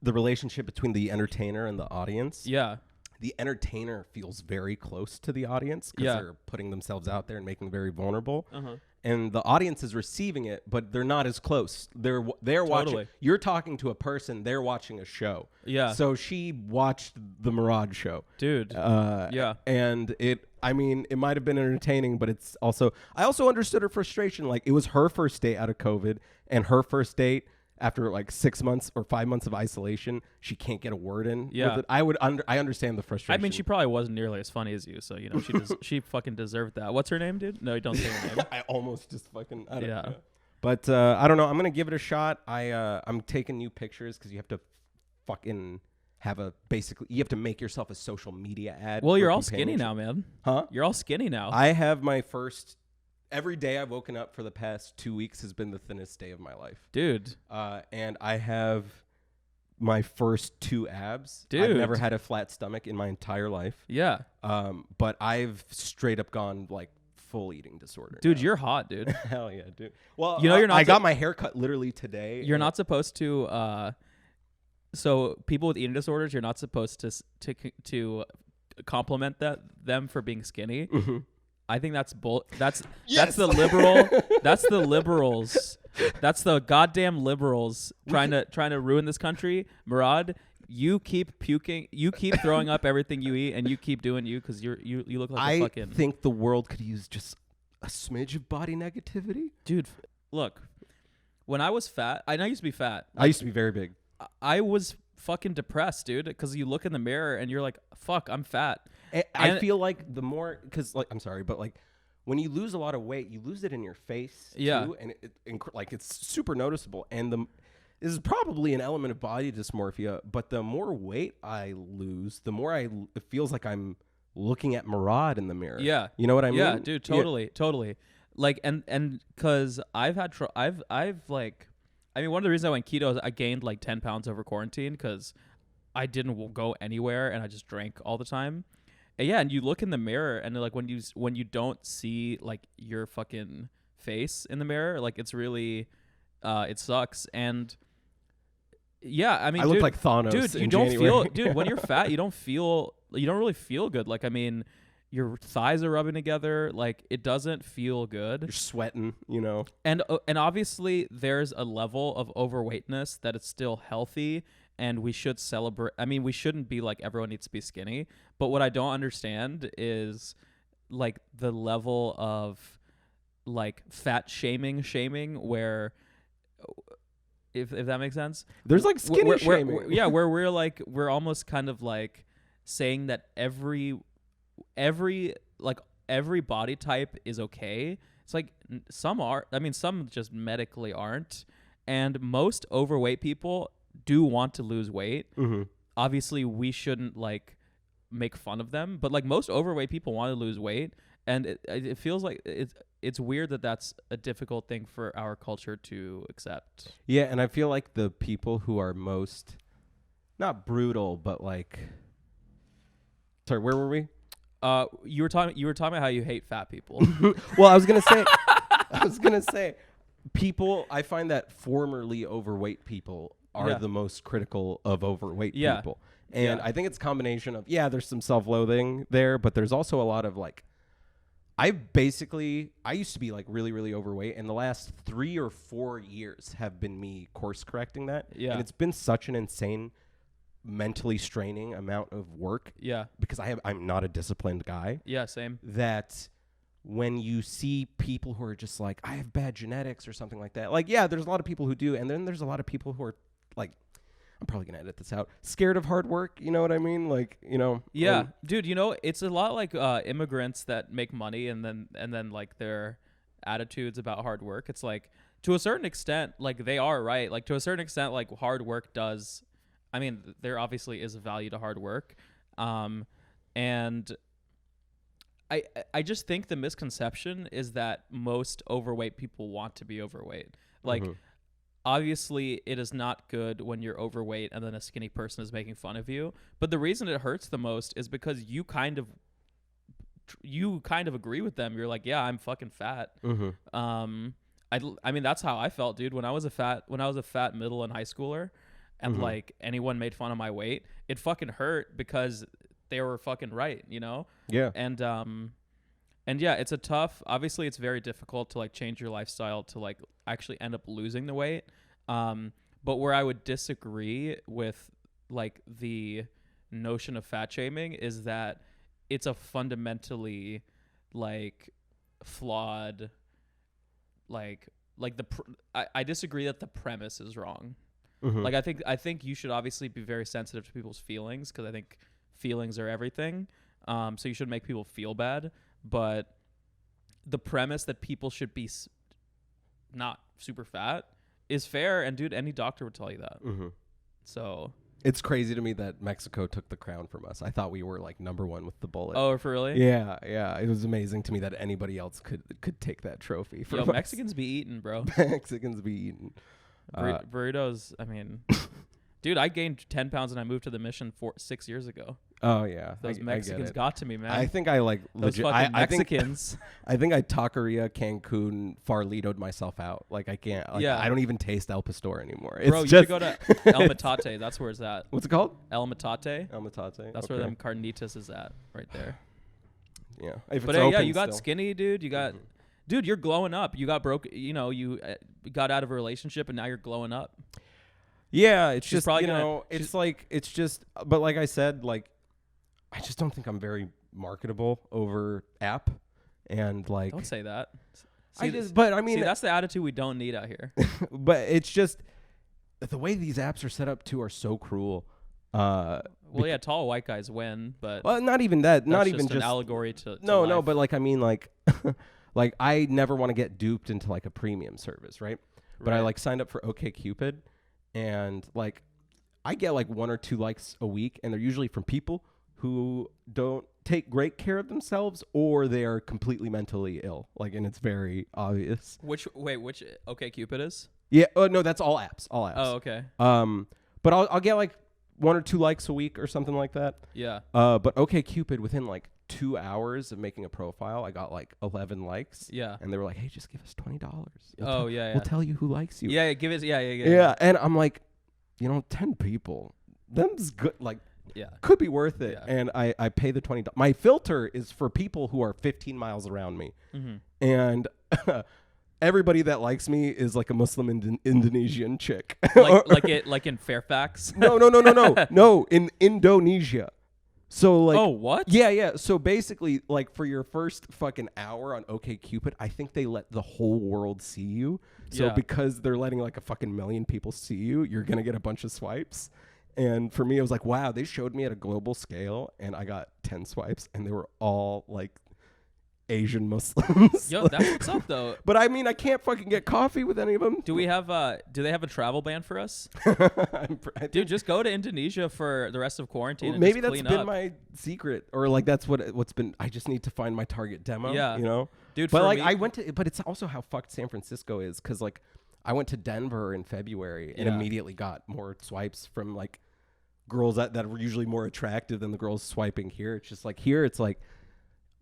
the relationship between the entertainer and the audience. Yeah. The entertainer feels very close to the audience because they're putting themselves out there and making very vulnerable. And the audience is receiving it, but they're not as close. They're watching. You're talking to a person. They're watching a show. Yeah. So she watched the Murahd show, dude. And it might have been entertaining, but it's also. I also understood her frustration. Like it was her first date out of COVID, and her first date after like 6 months or 5 months of isolation, she can't get a word in. Yeah. With it. I understand the frustration. I mean, she probably wasn't nearly as funny as you, so you know she fucking deserved that. What's her name, dude? No, you don't say her name. I almost just fucking. I don't know. But I don't know. I'm gonna give it a shot. I'm taking new pictures because you have to fucking have you have to make yourself a social media ad. Well, you're all skinny now, man. Huh? You're all skinny now. I have my first. Every day I've woken up for the past 2 weeks has been the thinnest day of my life. Dude. And I have my first 2 abs. Dude. I've never had a flat stomach in my entire life. Yeah. But I've straight up gone like full eating disorder. Dude, you're hot, dude. Hell yeah, dude. Well, you know, you're not. I got my hair cut literally today. You're not supposed to. So people with eating disorders, you're not supposed to compliment them for being skinny. Mm-hmm. I think that's that's Yes! that's the liberal. That's the liberals. That's the goddamn liberals trying to ruin this country. Murahd, you keep puking. You keep throwing up everything you eat, and you keep doing you because you look like a fucking. I think the world could use just a smidge of body negativity. Dude, look. When I was fat, I used to be fat. I used to be very big. I was fucking depressed, dude, because you look in the mirror and you're like, fuck, I'm fat. I feel like the more, because like, I'm sorry, but like when you lose a lot of weight, you lose it in your face too, and it's super noticeable. And this is probably an element of body dysmorphia, but the more weight I lose, the more it feels like I'm looking at Murahd in the mirror. Yeah. You know what I mean? Yeah, dude, totally. Like, and because I've like, I mean, one of the reasons I went keto is I gained like 10 pounds over quarantine because I didn't go anywhere and I just drank all the time. And yeah, and you look in the mirror and like when you don't see like your fucking face in the mirror, like it's really, it sucks. And yeah, I mean, I look like Thanos. Dude, you in don't January. feel, dude, when you're fat, you don't really feel good. Like, I mean, your thighs are rubbing together. Like, it doesn't feel good. You're sweating, you know. And obviously there's a level of overweightness that is still healthy and we should celebrate. I mean, we shouldn't be like everyone needs to be skinny. But what I don't understand is like the level of like fat shaming where, if that makes sense. There's like skinny shaming. Where we're almost kind of like saying that every body type is okay. It's like some are. I mean, some just medically aren't. And most overweight people do want to lose weight. Mm-hmm. Obviously, we shouldn't like make fun of them. But like most overweight people want to lose weight, and it feels like it's weird that that's a difficult thing for our culture to accept. Yeah, and I feel like the people who are most not brutal, but like, sorry, where were we? You were talking about how you hate fat people. Well, I was gonna say, people. I find that formerly overweight people are the most critical of overweight people, and I think it's a combination of there's some self-loathing there, but there's also a lot of like. I used to be like really, really overweight, and the last 3 or 4 years have been me course correcting that. Yeah, and it's been such an insane, mentally straining amount of work. Yeah, because I'm not a disciplined guy. Yeah, same. That when you see people who are just like, I have bad genetics or something like that. Like, yeah, there's a lot of people who do, and then there's a lot of people who are like, I'm probably gonna edit this out, scared of hard work. You know what I mean? Like, you know. Yeah, dude. You know, it's a lot like immigrants that make money and then like their attitudes about hard work. It's like to a certain extent, like they are right. Like to a certain extent, like hard work does. I mean, there obviously is a value to hard work, and I just think the misconception is that most overweight people want to be overweight. Like, obviously, it is not good when you're overweight and then a skinny person is making fun of you. But the reason it hurts the most is because you kind of agree with them. You're like, yeah, I'm fucking fat. I mean, that's how I felt, dude. When I was a fat middle and high schooler, and like anyone made fun of my weight, it fucking hurt because they were fucking right, you know? Yeah. And yeah, it's obviously it's very difficult to like change your lifestyle to like actually end up losing the weight. But where I would disagree with like the notion of fat shaming is that it's a fundamentally like flawed, I disagree that the premise is wrong. Like I think you should obviously be very sensitive to people's feelings, because I think feelings are everything. So you should make people feel bad, but the premise that people should be not super fat is fair, and dude, any doctor would tell you that. So it's crazy to me that Mexico took the crown from us. I thought we were like number one with the bullet. Oh, for really? Yeah. It was amazing to me that anybody else could take that trophy. Yo, Mexicans be eating, bro. Mexicans be eating. Burritos, I mean, dude, I gained 10 pounds and I moved to the Mission 6 years ago. Oh yeah, those Mexicans got to me, man. I think I like those legit. Fucking Mexicans. I think I taqueria Cancun Farlito'd myself out. Like I can't. Like, I don't even taste El Pastor anymore. It's bro, you just should go to El Metate. That's where it's at. What's it called? El Metate. El Metate. That's where them carnitas is at, right there. Yeah, but yeah, you got skinny, dude. You got, dude, you're glowing up. You got broke. You know, you got out of a relationship and now you're glowing up. Yeah, it's She's just it's just. But like I said, like, I just don't think I'm very marketable over app, and like. Don't say that. But I mean, that's the attitude we don't need out here. But it's just the way these apps are set up too are so cruel. Well, yeah, tall white guys win, but not even that. Not even just an allegory to no, life. but like I mean, like, like I never want to get duped into like a premium service, right? But I like signed up for OkCupid, and like I get like 1 or 2 likes a week, and they're usually from people who don't take great care of themselves, or they are completely mentally ill. Like, and it's very obvious. Which OkCupid is? Yeah. Oh no, that's all apps. All apps. Oh, okay. But I'll get like 1 or 2 likes a week or something like that. Yeah. But OkCupid, within like 2 hours of making a profile, I got like 11 likes. Yeah. And they were like, "Hey, just give us $20. We'll tell you who likes you." Yeah, give us. Yeah. Yeah, and I'm like, 10 people. Them's good. Like. Yeah. Could be worth it. Yeah. And I pay the $20. My filter is for people who are 15 miles around me. And everybody that likes me is like a Muslim Indonesian chick. like in Fairfax? No. No, in Indonesia. So like. Oh, what? Yeah. So basically, like for your first fucking hour on OkCupid, I think they let the whole world see you. So because they're letting like a fucking million people see you, you're going to get a bunch of swipes. And for me, it was like, wow, they showed me at a global scale, and I got 10 swipes, and they were all like Asian Muslims. Yo, that's what's up, though. But I mean, I can't fucking get coffee with any of them. Do they have a travel ban for us? Dude, just go to Indonesia for the rest of quarantine. And maybe just that's clean been up. my secret, or like that's what's been. I just need to find my target demo. Yeah, dude. But like, I went to, but it's also how fucked San Francisco is, because like I went to Denver in February and immediately got more swipes from like girls that were usually more attractive than the girls swiping here. It's just like here, it's like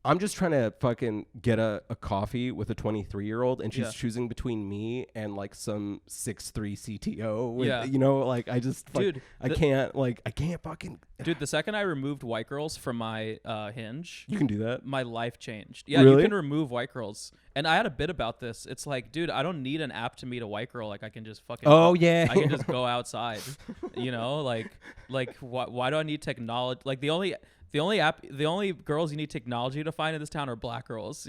I'm just trying to fucking get a coffee with a 23-year-old, and she's choosing between me and like some 6'3" CTO. With, like I just, dude, I can't fucking. Dude, the second I removed white girls from my Hinge, you can do that. My life changed. Yeah, really? You can remove white girls. And I had a bit about this. It's like, dude, I don't need an app to meet a white girl. Like I can just fucking. Oh yeah. I can just go outside. Like why do I need technology? Like the only girls you need technology to find in this town are black girls,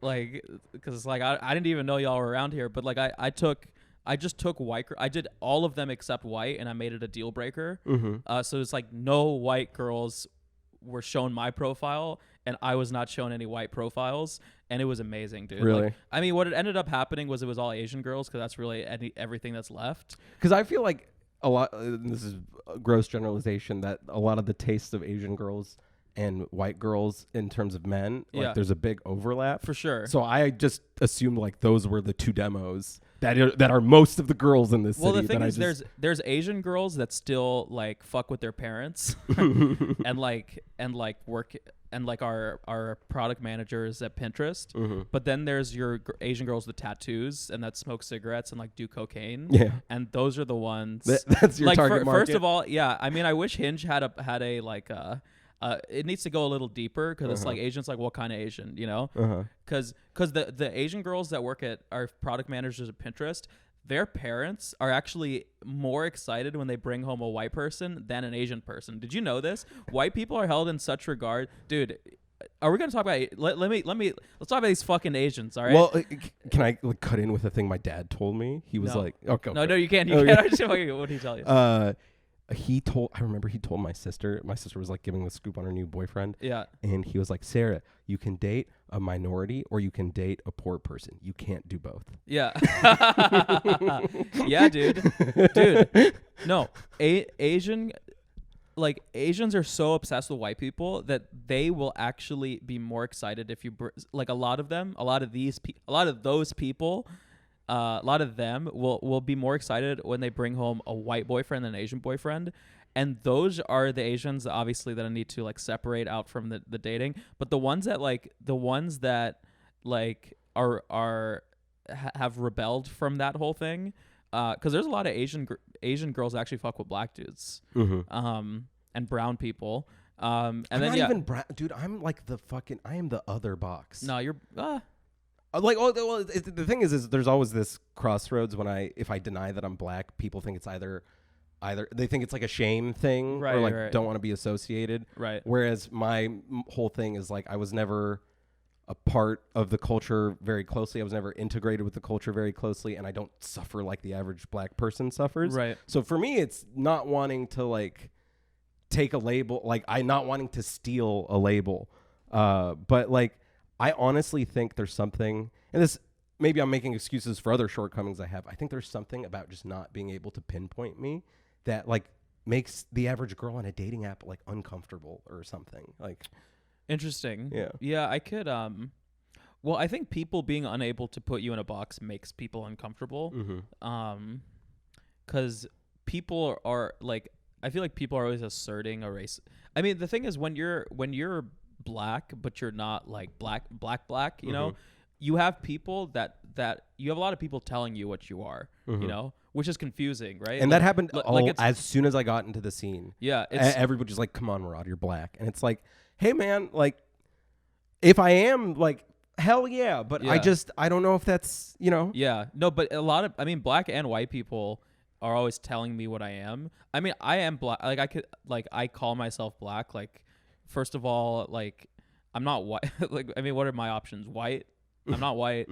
like, because like I didn't even know y'all were around here, but like I just took white. I did all of them except white, and I made it a deal breaker. So it's like no white girls were shown my profile, and I was not shown any white profiles, and it was amazing, dude. Really? Like, I mean, what it ended up happening was it was all Asian girls, because that's really everything that's left. Because I feel like a lot. This is a gross generalization, that a lot of the tastes of Asian girls and white girls in terms of men, like Yeah. there's a big overlap. For sure. So I just assumed like those were the two demos that are most of the girls in this Well, city. the thing that is, there's Asian girls that still like fuck with their parents, and like work and like our product managers at Pinterest. Mm-hmm. But then there's your Asian girls with tattoos and that smoke cigarettes and like do cocaine. Yeah. And those are the ones. That's your like target market. First of all, yeah. I mean, I wish Hinge had a like it needs to go a little deeper because it's like Asians like what kind of Asian, you know? Because the Asian girls that work at our product managers at Pinterest, their parents are actually more excited when they bring home a white person than an Asian person. Did you know this? White people are held in such regard, dude. Are we gonna talk about? Let's talk about these fucking Asians. All right. Well, can I like cut in with a thing my dad told me? He was like, okay. No, you can't. You can't. I just, what did he tell you? I remember he told my sister was like giving the scoop on her new boyfriend. Yeah. And he was like, Sarah, you can date a minority or you can date a poor person. You can't do both. Yeah. Yeah, dude. No, Asians are so obsessed with white people that they will actually be more excited if you like a lot of them will be more excited when they bring home a white boyfriend than an Asian boyfriend. And those are the Asians obviously that I need to like separate out from the dating. But the ones that have rebelled from that whole thing, because there's a lot of Asian girls that actually fuck with black dudes, and brown people. And I'm then not even brown, dude. I'm like I am the other box. No, you're the thing is there's always this crossroads when if I deny that I'm black, people think it's either they think it's like a shame thing, right, or like right. don't want to be associated. Right. Whereas my whole thing is like I was never a part of the culture very closely. I was never integrated with the culture very closely, and I don't suffer like the average black person suffers. Right. So for me, it's not wanting to like take a label, like I not wanting to steal a label. But like I honestly think there's something, and this maybe I'm making excuses for other shortcomings I have. I think there's something about just not being able to pinpoint me that like makes the average girl on a dating app like uncomfortable or something. Like interesting. Yeah. Yeah, I could well, I think people being unable to put you in a box makes people uncomfortable. Cuz people are like, I feel like people are always asserting a race. I mean, the thing is when you're black but you're not like black, you know, you have people that you have a lot of people telling you what you are, you know, which is confusing, right? And like, that happened like as soon as I got into the scene. Yeah, everybody's like, "Come on, Murahd, you're black," and it's like, "Hey, man, like, if I am, like, hell yeah," but yeah. I don't know if that's, you know. Yeah, no, but black and white people are always telling me what I am. I mean, I am black. Like I call myself black. Like, first of all, like, I'm not white. Like, I mean, what are my options? White. I'm not white.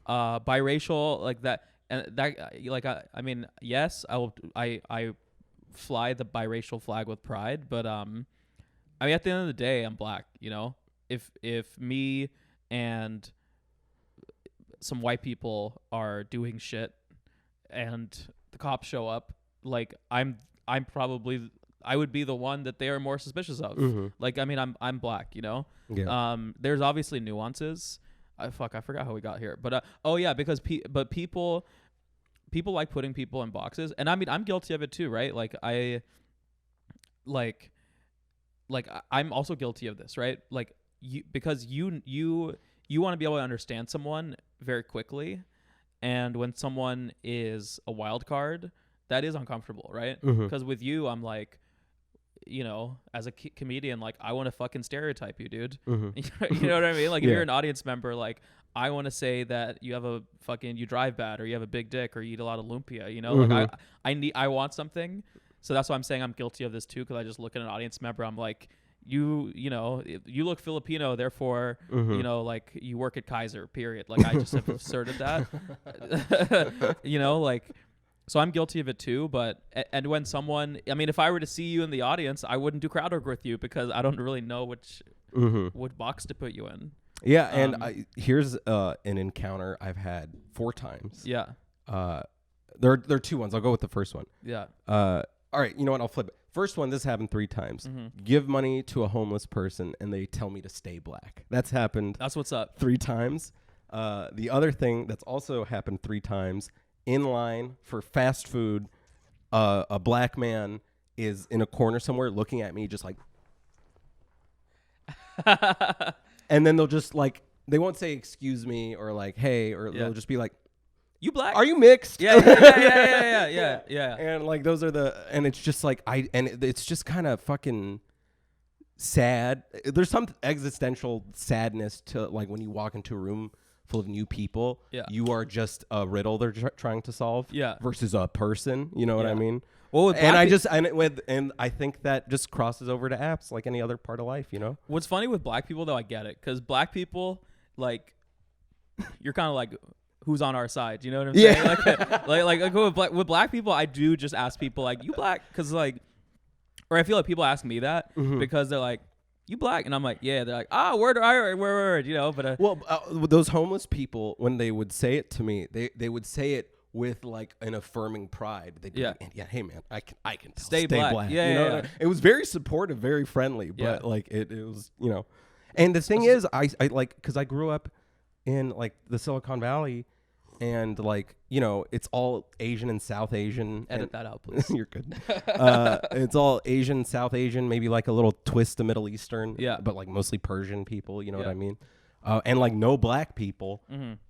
Biracial, like that, and that, like, I mean, yes, I fly the biracial flag with pride, but I mean, at the end of the day, I'm black. You know, if me and some white people are doing shit, and the cops show up, like, I'm probably, I would be the one that they are more suspicious of. Like, I mean, I'm black, you know. Yeah. There's obviously nuances. I forgot how we got here, but because people like putting people in boxes, and I mean, I'm guilty of it too, right? Like I'm also guilty of this, right? Like because you want to be able to understand someone very quickly, and when someone is a wild card, that is uncomfortable, right? Because with you, I'm like, you know, as a comedian, like, I want to fucking stereotype you, dude. You know what I mean? Like, if you're an audience member, like, I want to say that you have you drive bad, or you have a big dick, or you eat a lot of lumpia, you know? Like, I want something. So that's why I'm saying I'm guilty of this too, because I just look at an audience member, I'm like, you know, you look Filipino, therefore, you know, like, you work at Kaiser, period. Like, I just have asserted that. You know, like, so I'm guilty of it too, but, and when someone, I mean, if I were to see you in the audience, I wouldn't do crowd work with you because I don't really know which box to put you in. Yeah, and here's an encounter I've had 4 times. Yeah. There are 2 ones. I'll go with the first one. Yeah. all right, you know what? I'll flip it. First one, this happened 3 times. Give money to a homeless person and they tell me to stay black. That's happened. That's what's up. 3 times. The other thing that's also happened 3 times, in line for fast food, a black man is in a corner somewhere looking at me just like, and then they'll just like, they won't say excuse me or like, hey, or they'll just be like, you black? Are you mixed? Yeah. And like those are and it's just like it's just kind of fucking sad. There's some existential sadness to like when you walk into a room full of new people. Yeah. You are just a riddle they're trying to solve. Yeah. Versus a person. You know what I mean? Well, and I think that just crosses over to apps like any other part of life. You know. What's funny with black people though, I get it, because black people like you're kind of like, who's on our side? You know what I'm saying? Like with black people, I do just ask people like, you black? Because like, or I feel like people ask me that because they're like, you black? And I'm like, yeah. They're like, word, you know. But those homeless people, when they would say it to me, they would say it with like an affirming pride. They'd be like, yeah, hey man, I can tell. Stay black. Yeah, you know? It was very supportive, very friendly, but like it was, you know. And the thing is, I like, because I grew up in like the Silicon Valley. And like, you know, it's all Asian and South Asian. Edit that out, please. You're good. It's all Asian, South Asian, maybe like a little twist of Middle Eastern. Yeah. But like mostly Persian people, you know what I mean? And like no black people.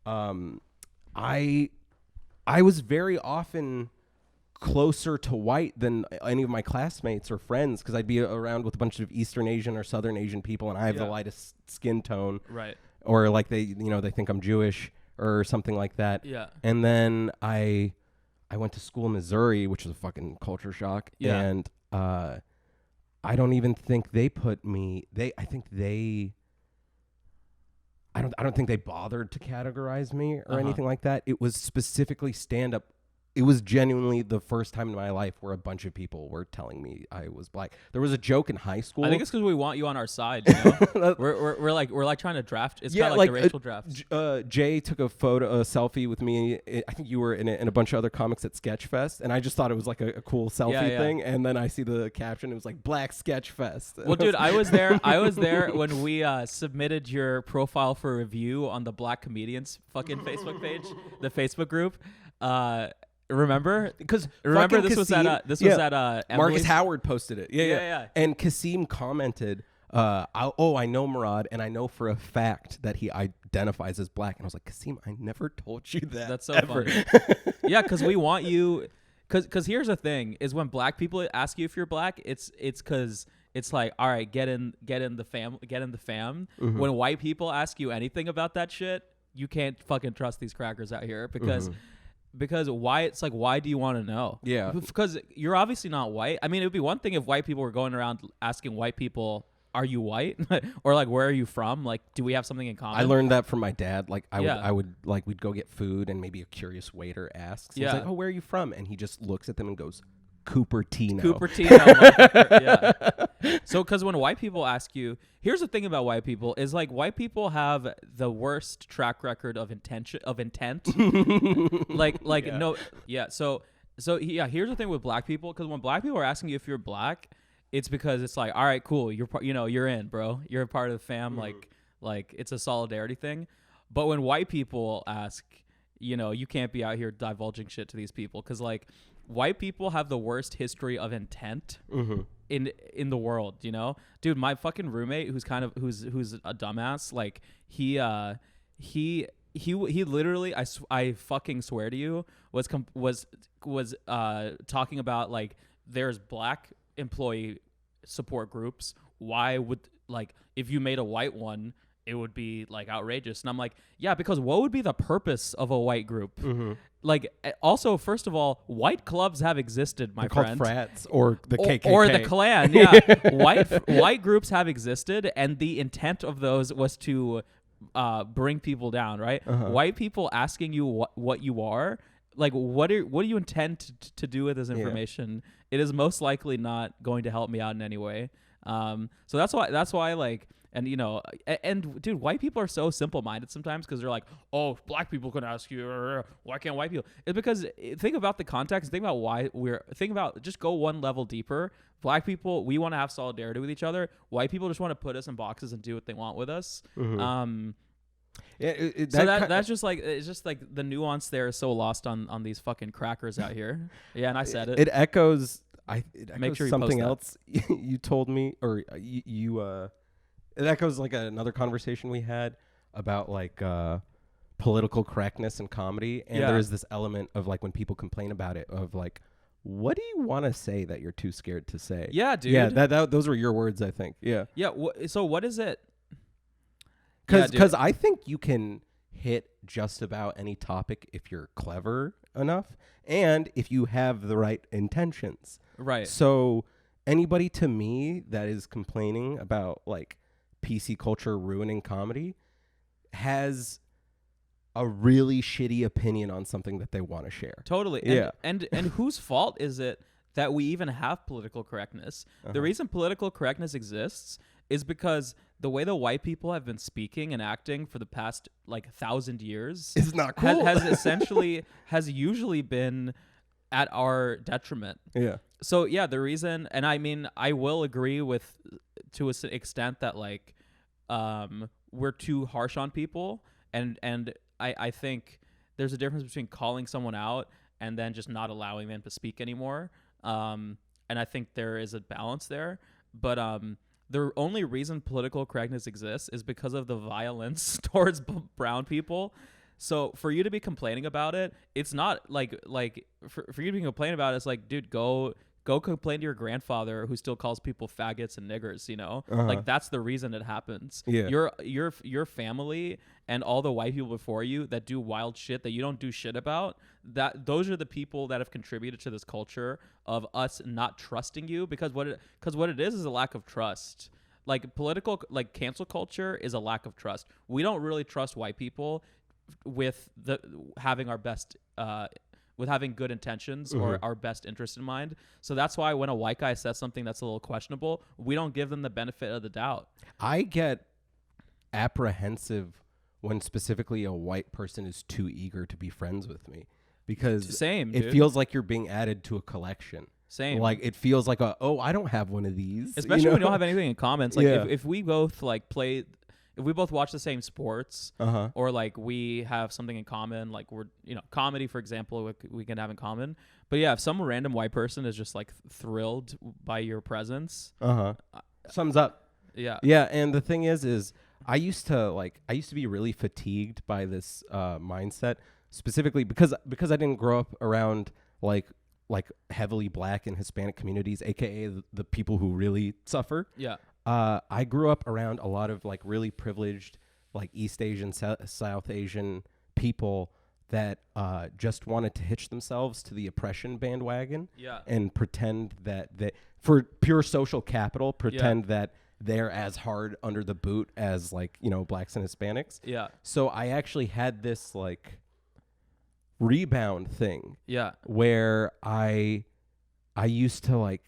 I was very often closer to white than any of my classmates or friends because I'd be around with a bunch of Eastern Asian or Southern Asian people, and I have the lightest skin tone. Right. Or like they think I'm Jewish. Or something like that. Yeah. And then I went to school in Missouri, which was a fucking culture shock. Yeah. And I don't even think they put me. I don't think they bothered to categorize me or anything like that. It was specifically stand up. It was genuinely the first time in my life where a bunch of people were telling me I was black. There was a joke in high school. I think it's because we want you on our side. You know? we're like trying to draft. It's kind of like the racial draft. Jay took a selfie with me. I think you were in it and a bunch of other comics at Sketchfest, and I just thought it was like a cool selfie thing. And then I see the caption. It was like Black Sketchfest. Well, dude, I was there. I was there when we submitted your profile for review on the Black Comedians fucking Facebook page, the Facebook group. Remember? Because remember this was at Marcus Howard posted it. Yeah. And Kasim commented, I know Murahd, and I know for a fact that he identifies as black. And I was like, Kasim, I never told you that. That's so funny. Yeah, because we want you. Because here's the thing: is when black people ask you if you're black, it's because it's like, all right, get in the fam. Mm-hmm. When white people ask you anything about that shit, you can't fucking trust these crackers out here because. Mm-hmm. Because why? It's like, why do you want to know? Yeah. Because you're obviously not white. I mean, it would be one thing if white people were going around asking white people, "Are you white?" or like, "Where are you from?" Like, do we have something in common? I learned that from my dad. Like, I would like we'd go get food, and maybe a curious waiter asks, he's like, "Oh, where are you from?" And he just looks at them and goes, Cupertino. Yeah. So, because when white people ask you, here's the thing about white people is like white people have the worst track record of intent. So here's the thing with black people, because when black people are asking you if you're black, it's because it's like, all right, cool, you're in, bro, you're a part of the fam. Like it's a solidarity thing. But when white people ask, you can't be out here divulging shit to these people, because like. White people have the worst history of intent in the world, Dude, my fucking roommate who's a dumbass, like he literally, I fucking swear to you, was talking about like there's black employee support groups. Why would, like, if you made a white one, it would be like outrageous. And I'm like, yeah, because what would be the purpose of a white group? Mm-hmm. Like, also, first of all, white clubs have existed, my friend. Called frats or the KKK. Or the Klan, yeah. White groups have existed, and the intent of those was to bring people down, right? Uh-huh. White people asking you what you are, like, what do you intend to do with this information? Yeah. It is most likely not going to help me out in any way. So that's why, like, And and dude, white people are so simple-minded sometimes because they're like, oh, black people can ask you, why can't white people? It's because think about the context, think about why just go one level deeper. Black people, we want to have solidarity with each other. White people just want to put us in boxes and do what they want with us. Mm-hmm. That's just like, it's just like the nuance there is so lost on these fucking crackers out here. Yeah, and I said it. It echoes. Make sure you something post that. else you told me, or you. It echoes like another conversation we had about like political correctness in comedy, and there is this element of like when people complain about it, of like, what do you want to say that you're too scared to say? Yeah, dude. Yeah, those were your words, I think. Yeah. Yeah. So what is it? Because I think you can hit just about any topic if you're clever enough and if you have the right intentions. Right. So anybody to me that is complaining about like PC culture ruining comedy has a really shitty opinion on something that they want to share. Totally. Yeah. And whose fault is it that we even have political correctness? The reason political correctness exists is because the way the white people have been speaking and acting for the past like 1,000 years is not cool. has usually been at our detriment. Yeah. So yeah, the reason, and I mean, I will agree with to an extent that like we're too harsh on people, and I think there's a difference between calling someone out and then just not allowing them to speak anymore. And I think there is a balance there, but the only reason political correctness exists is because of the violence towards brown people. So for you to be complaining about it, it's not like for you to be complaining about it, it's like, dude, go complain to your grandfather who still calls people faggots and niggers, Like that's the reason it happens. Yeah. Your family and all the white people before you that do wild shit that you don't do shit about, those are the people that have contributed to this culture of us not trusting you, because what it is a lack of trust. Like political, like cancel culture is a lack of trust. We don't really trust white people with having our best with having good intentions or our best interest in mind. So that's why when a white guy says something that's a little questionable, we don't give them the benefit of the doubt. I get apprehensive when specifically a white person is too eager to be friends with me, because it feels like you're being added to a collection. Same. Like it feels like I don't have one of these. Especially when we don't have anything in common. It's like if we both like play, if we both watch the same sports, or like we have something in common, like we're, comedy, for example, we can have in common. But yeah, if some random white person is just like thrilled by your presence, sums up. Yeah. Yeah. And the thing is I used to be really fatigued by this mindset, specifically because I didn't grow up around like heavily black and Hispanic communities, aka the people who really suffer. Yeah. I grew up around a lot of like really privileged, like East Asian, South Asian people that just wanted to hitch themselves to the oppression bandwagon. Yeah. And pretend that for pure social capital, that they're as hard under the boot as like, blacks and Hispanics. Yeah. So I actually had this like rebound thing. Yeah. Where I used to like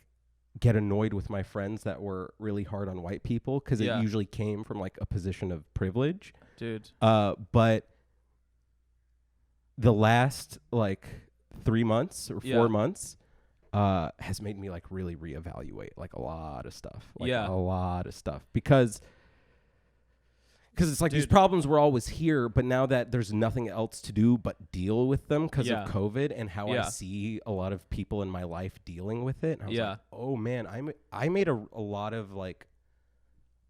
get annoyed with my friends that were really hard on white people, because it usually came from like a position of privilege. Dude. But the last like 3 months or 4 months has made me like really reevaluate like a lot of stuff. Because it's like these problems were always here, but now that there's nothing else to do but deal with them because of COVID and how I see a lot of people in my life dealing with it. And I was like, oh man, I made a lot of like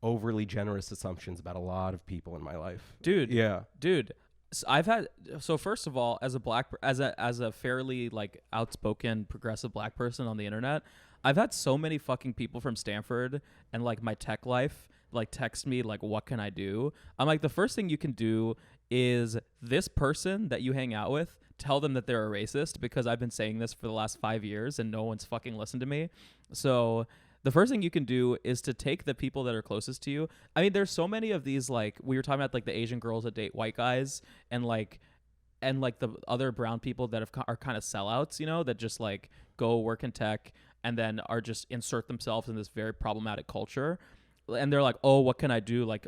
overly generous assumptions about a lot of people in my life. Dude. Yeah. Dude. So first of all, as a fairly like outspoken progressive black person on the internet, I've had so many fucking people from Stanford and like my tech life like text me like, what can I do? I'm like, the first thing you can do is this person that you hang out with, tell them that they're a racist, because I've been saying this for the last 5 years and no one's fucking listened to me. So the first thing you can do is to take the people that are closest to you. I mean, there's so many of these, like we were talking about, like the Asian girls that date white guys, and like the other brown people that are kind of sellouts, that just like go work in tech and then are just insert themselves in this very problematic culture. and they're like, oh, what can I do? Like,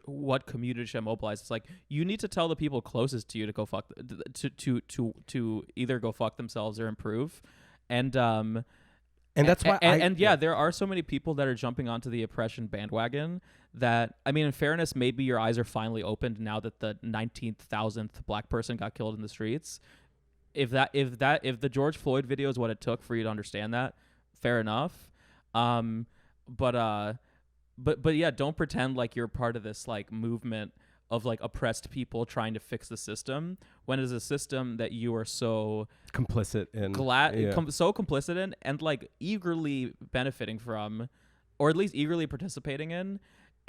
what community should I mobilize? It's like, you need to tell the people closest to you to go fuck, to either go fuck themselves or improve. And that's why there are so many people that are jumping onto the oppression bandwagon that, I mean, in fairness, maybe your eyes are finally opened now that the 19,000th black person got killed in the streets. If the George Floyd video is what it took for you to understand that, fair enough. But yeah, don't pretend like you're part of this like movement of like oppressed people trying to fix the system when it is a system that you are so complicit in, so complicit in, and like eagerly benefiting from, or at least eagerly participating in.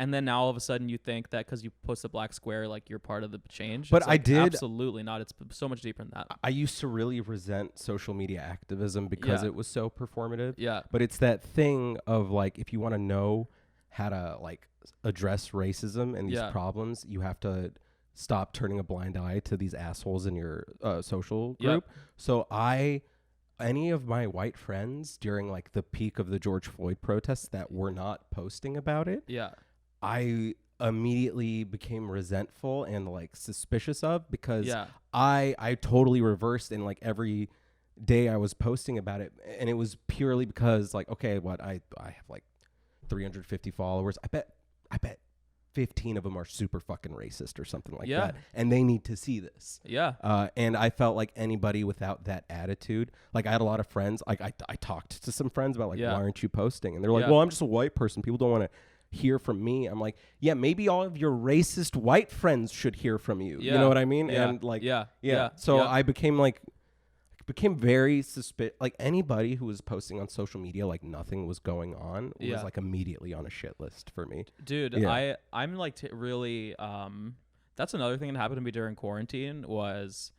And then now all of a sudden you think that because you post a black square, like you're part of the change. But it's like, I did absolutely not. It's so much deeper than that. I used to really resent social media activism because it was so performative. Yeah. But it's that thing of like, if you want to know how to like address racism and these problems, you have to stop turning a blind eye to these assholes in your social group. Yep. So any of my white friends during like the peak of the George Floyd protests that were not posting about it. Yeah. I immediately became resentful and like suspicious of, because Yeah. I totally reversed, and like every day I was posting about it, and it was purely because like, okay, what I have like 350 followers. I bet 15 of them are super fucking racist or something like that, and they need to see this. Yeah. And I felt like anybody without that attitude, like I had a lot of friends, like I talked to some friends about like, why aren't you posting? And they're like, well, I'm just a white person. People don't want to hear from me. I'm like, yeah, maybe all of your racist white friends should hear from you. You know what I mean? Yeah. And like, yeah. So I became very suspicious. Like anybody who was posting on social media like nothing was going on was like immediately on a shit list for me. Dude, I'm like really that's another thing that happened to me during quarantine was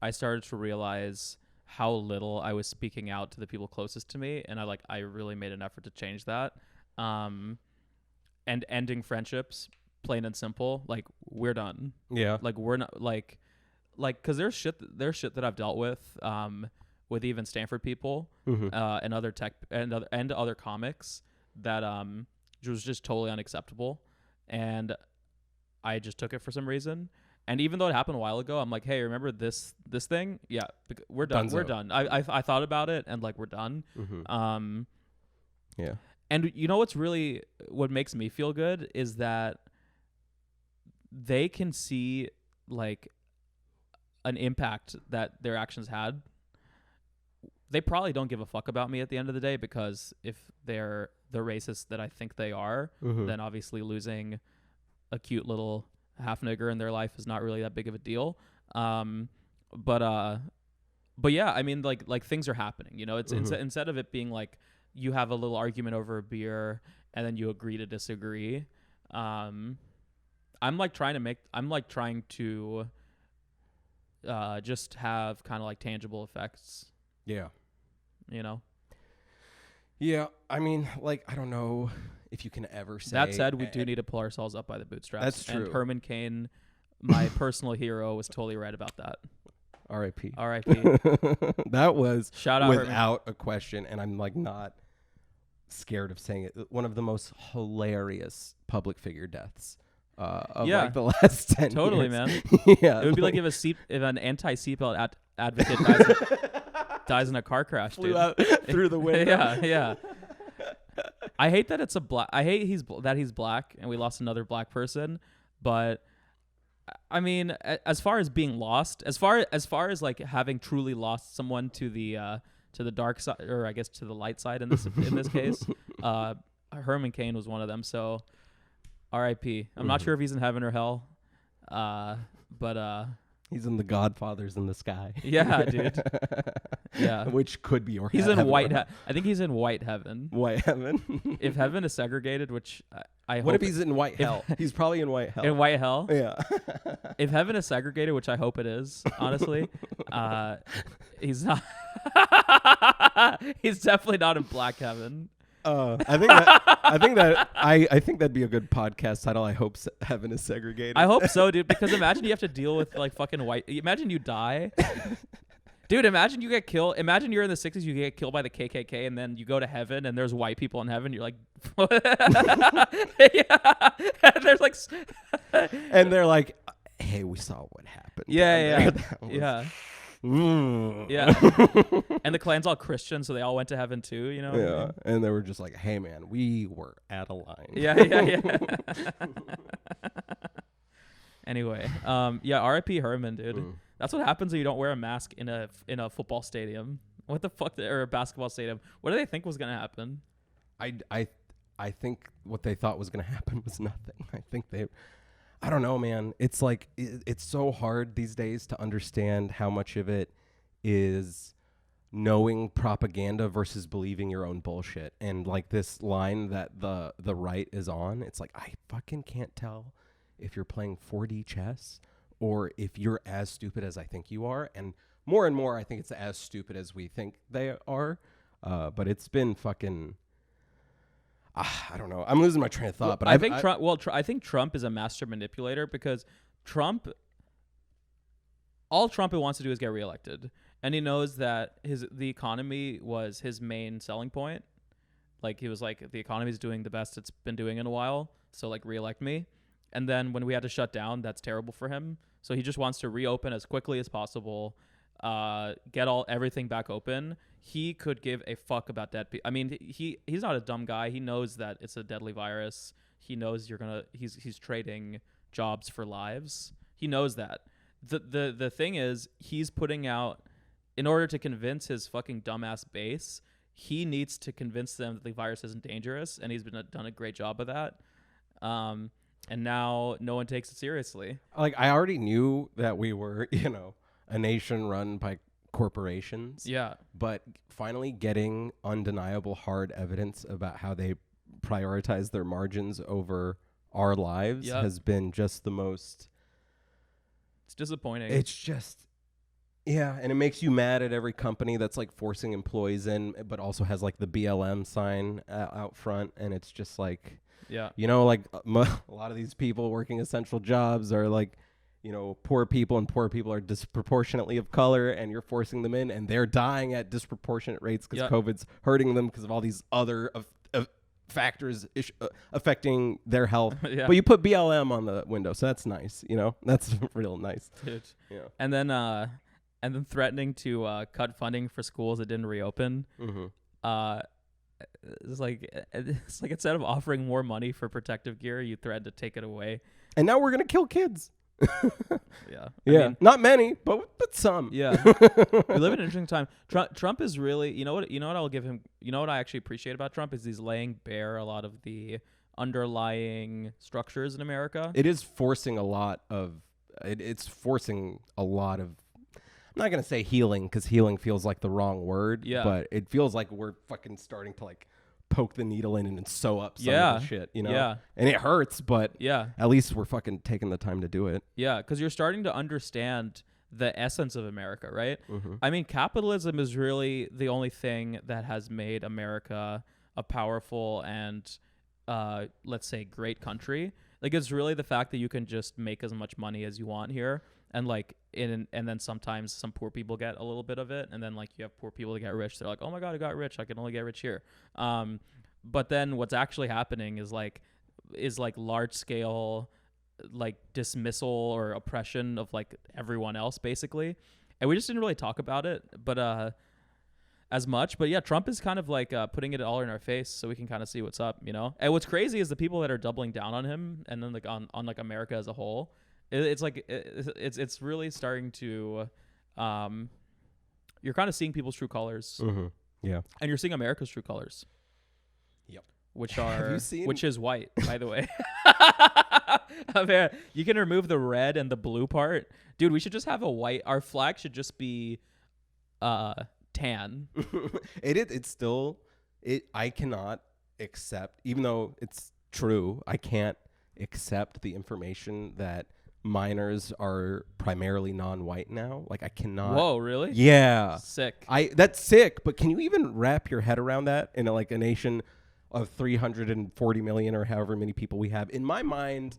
I started to realize how little I was speaking out to the people closest to me, and I really made an effort to change that. And ending friendships, plain and simple, like we're done. Yeah. Like we're not like because there's shit that I've dealt with even Stanford people and other tech and other comics that was just totally unacceptable, and I just took it for some reason. And even though it happened a while ago, I'm like, hey, remember this thing? Yeah, we're done. Dunzo. We're done. I thought about it, and like we're done. Yeah. And you know what makes me feel good is that they can see like an impact that their actions had. They probably don't give a fuck about me at the end of the day, because if they're the racist that I think they are, then obviously losing a cute little half nigger in their life is not really that big of a deal. But yeah, I mean, like things are happening, you know. It's instead of it being like you have a little argument over a beer and then you agree to disagree. I'm trying to just have kind of like tangible effects. Yeah. You know? Yeah. I mean, like, I don't know if you can ever say. That said, we do need to pull ourselves up by the bootstraps. That's true. And Herman Cain, my personal hero, was totally right about that. R.I.P. R.I.P. That was shout out without Herman. A question, and I'm like not scared of saying it. One of the most hilarious public figure deaths of like the last 10 totally, years. Man. Yeah, it would be like if an anti-seatbelt advocate dies in a car crash, flew dude. out through the window. Yeah. I hate that it's a black. I hate that he's black, and we lost another black person. But I mean, as far as being lost, as far as like having truly lost someone to the dark side, or I guess to the light side in this case, Herman Cain was one of them. So R.I.P. I'm not sure if he's in heaven or hell, but he's in the Godfathers in the sky. Yeah, dude. Yeah, which could be or he's in white. I think he's in white heaven. White heaven. If heaven is segregated, which I hope. What if he's in white hell? He's probably in white hell. In white hell. Yeah. If heaven is segregated, which I hope it is, honestly, he's not. He's definitely not in black heaven. I think that'd be a good podcast title. I hope heaven is segregated. I hope so, dude. Because imagine you have to deal with like fucking white. Imagine you die, Dude, imagine you get killed. Imagine you're in the 60s, you get killed by the KKK, and then you go to heaven, and there's white people in heaven. You're like, yeah. And there's like, and they're like, hey, we saw what happened. Yeah. Yeah. And the clan's all Christian, so they all went to heaven too, you know? Yeah. And they were just like, hey, man, we were out of line. Yeah. Anyway, R.I.P. Herman, dude. That's what happens when you don't wear a mask in a football stadium. What the fuck? Or a basketball stadium. What do they think was gonna happen? I think what they thought was gonna happen was nothing. I don't know, man. It's like it's so hard these days to understand how much of it is knowing propaganda versus believing your own bullshit. And like this line that the right is on, it's like I fucking can't tell if you're playing 4D chess or if you're as stupid as I think you are. And more, I think it's as stupid as we think they are. But it's been fucking... I don't know. I'm losing my train of thought. But I think Trump... Well, I think Trump is a master manipulator because Trump... All Trump wants to do is get reelected. And he knows that the economy was his main selling point. Like, he was like, the economy's doing the best it's been doing in a while. So, like, reelect me. And then when we had to shut down, that's terrible for him. So he just wants to reopen as quickly as possible, get everything back open. He could give a fuck about dead people. I mean, he's not a dumb guy. He knows that it's a deadly virus. He knows he's trading jobs for lives. He knows that. The thing is, he's putting out, in order to convince his fucking dumbass base, he needs to convince them that the virus isn't dangerous, and he's done a great job of that. And now no one takes it seriously. Like, I already knew that we were, a nation run by corporations. Yeah. But finally getting undeniable hard evidence about how they prioritize their margins over our lives has been just the most... It's disappointing. It's just... Yeah, and it makes you mad at every company that's, like, forcing employees in, but also has, like, the BLM sign out front, and it's just, like... Yeah. Like a lot of these people working essential jobs are like, poor people, and poor people are disproportionately of color, and you're forcing them in, and they're dying at disproportionate rates because COVID's hurting them because of all these other factors affecting their health. But you put BLM on the window, so that's nice. That's real nice. Dude. Yeah. And then threatening to cut funding for schools that didn't reopen. Mm-hmm. It's like instead of offering more money for protective gear, you threaten to take it away. And now we're gonna kill kids. Yeah. I mean, not many, but some. Yeah. We live in an interesting time. Trump is really, you know what I'll give him. You know what I actually appreciate about Trump is he's laying bare a lot of the underlying structures in America. It is forcing a lot of. It's forcing a lot of. I'm not going to say healing because healing feels like the wrong word, but it feels like we're fucking starting to like poke the needle in and sew up some of the shit, Yeah. And it hurts, but at least we're fucking taking the time to do it. Yeah, because you're starting to understand the essence of America, right? Mm-hmm. I mean, capitalism is really the only thing that has made America a powerful and, let's say, great country. Like, it's really the fact that you can just make as much money as you want here. And and then sometimes some poor people get a little bit of it, and then like you have poor people that get rich. They're like, oh my god, I got rich. I can only get rich here. But then what's actually happening is large scale like dismissal or oppression of like everyone else basically, and we just didn't really talk about it, but as much. But yeah, Trump is kind of like putting it all in our face, so we can kind of see what's up, And what's crazy is the people that are doubling down on him, and then like on like America as a whole. It's really starting to, you're kind of seeing people's true colors. Mm-hmm. Yeah. And you're seeing America's true colors. Yep. Which is white, by the way. I mean, you can remove the red and the blue part. Dude, we should just have our flag should just be, tan. I cannot accept, even though it's true, I can't accept the information that minors are primarily non-white now. Like, I cannot. Whoa, really? Yeah. Sick. That's sick, but can you even wrap your head around that in a nation of 340 million or however many people we have? In my mind,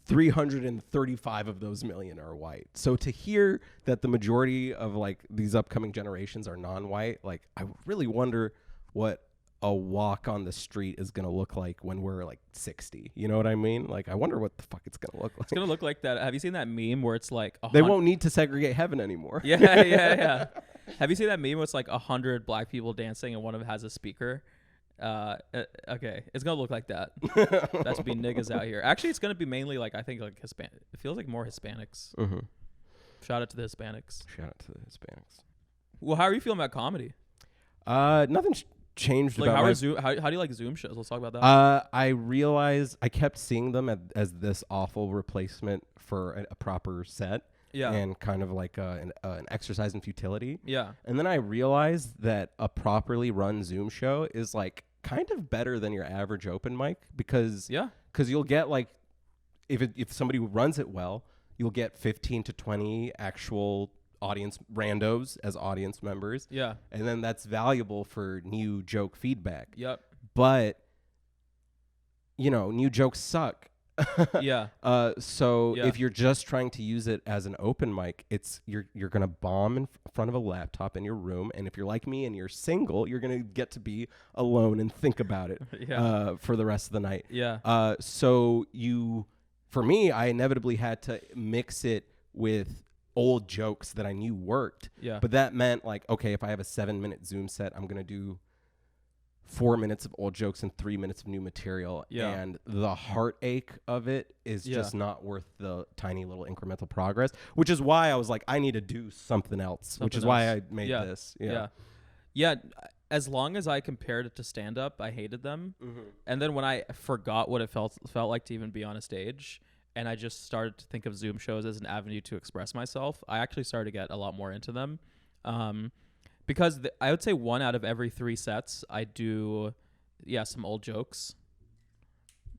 335 of those million are white. So to hear that the majority of like these upcoming generations are non-white, like I really wonder what a walk on the street is going to look like when we're like 60. You know what I mean? Like, I wonder what the fuck it's going to look like. It's going to look like that. Have you seen that meme where it's like... They won't need to segregate heaven anymore. Yeah. Have you seen that meme where it's like 100 black people dancing and one of them has a speaker? Okay. It's going to look like that. That's be niggas out here. Actually, it's going to be mainly like, I think like Hispanic. It feels like more Hispanics. Mm-hmm. Shout out to the Hispanics. Well, how are you feeling about comedy? Nothing's changed like about how do you like Zoom shows? Let's talk about that. I realized I kept seeing them as this awful replacement for a proper set. Yeah. And kind of like an exercise in futility. Yeah. And then I realized that a properly run Zoom show is like kind of better than your average open mic because you'll get like if somebody runs it well, you'll get 15 to 20 actual audience randos as audience members. Yeah. And then that's valuable for new joke feedback. Yep. But new jokes suck. Yeah. So if you're just trying to use it as an open mic, you're gonna bomb in front of a laptop in your room, and if you're like me and you're single, you're gonna get to be alone and think about it for the rest of the night. Yeah. For me, I inevitably had to mix it with old jokes that I knew worked. Yeah. But that meant like, okay, if I have a 7-minute Zoom set, I'm gonna do 4 minutes of old jokes and 3 minutes of new material. Yeah. And the heartache of it is just not worth the tiny little incremental progress, which is why I was like, I need to do something else, which is why I made this. Yeah. As long as I compared it to stand up, I hated them. Mm-hmm. And then when I forgot what it felt like to even be on a stage, and I just started to think of Zoom shows as an avenue to express myself, I actually started to get a lot more into them. Because I would say 1 out of every 3 sets, I do, some old jokes.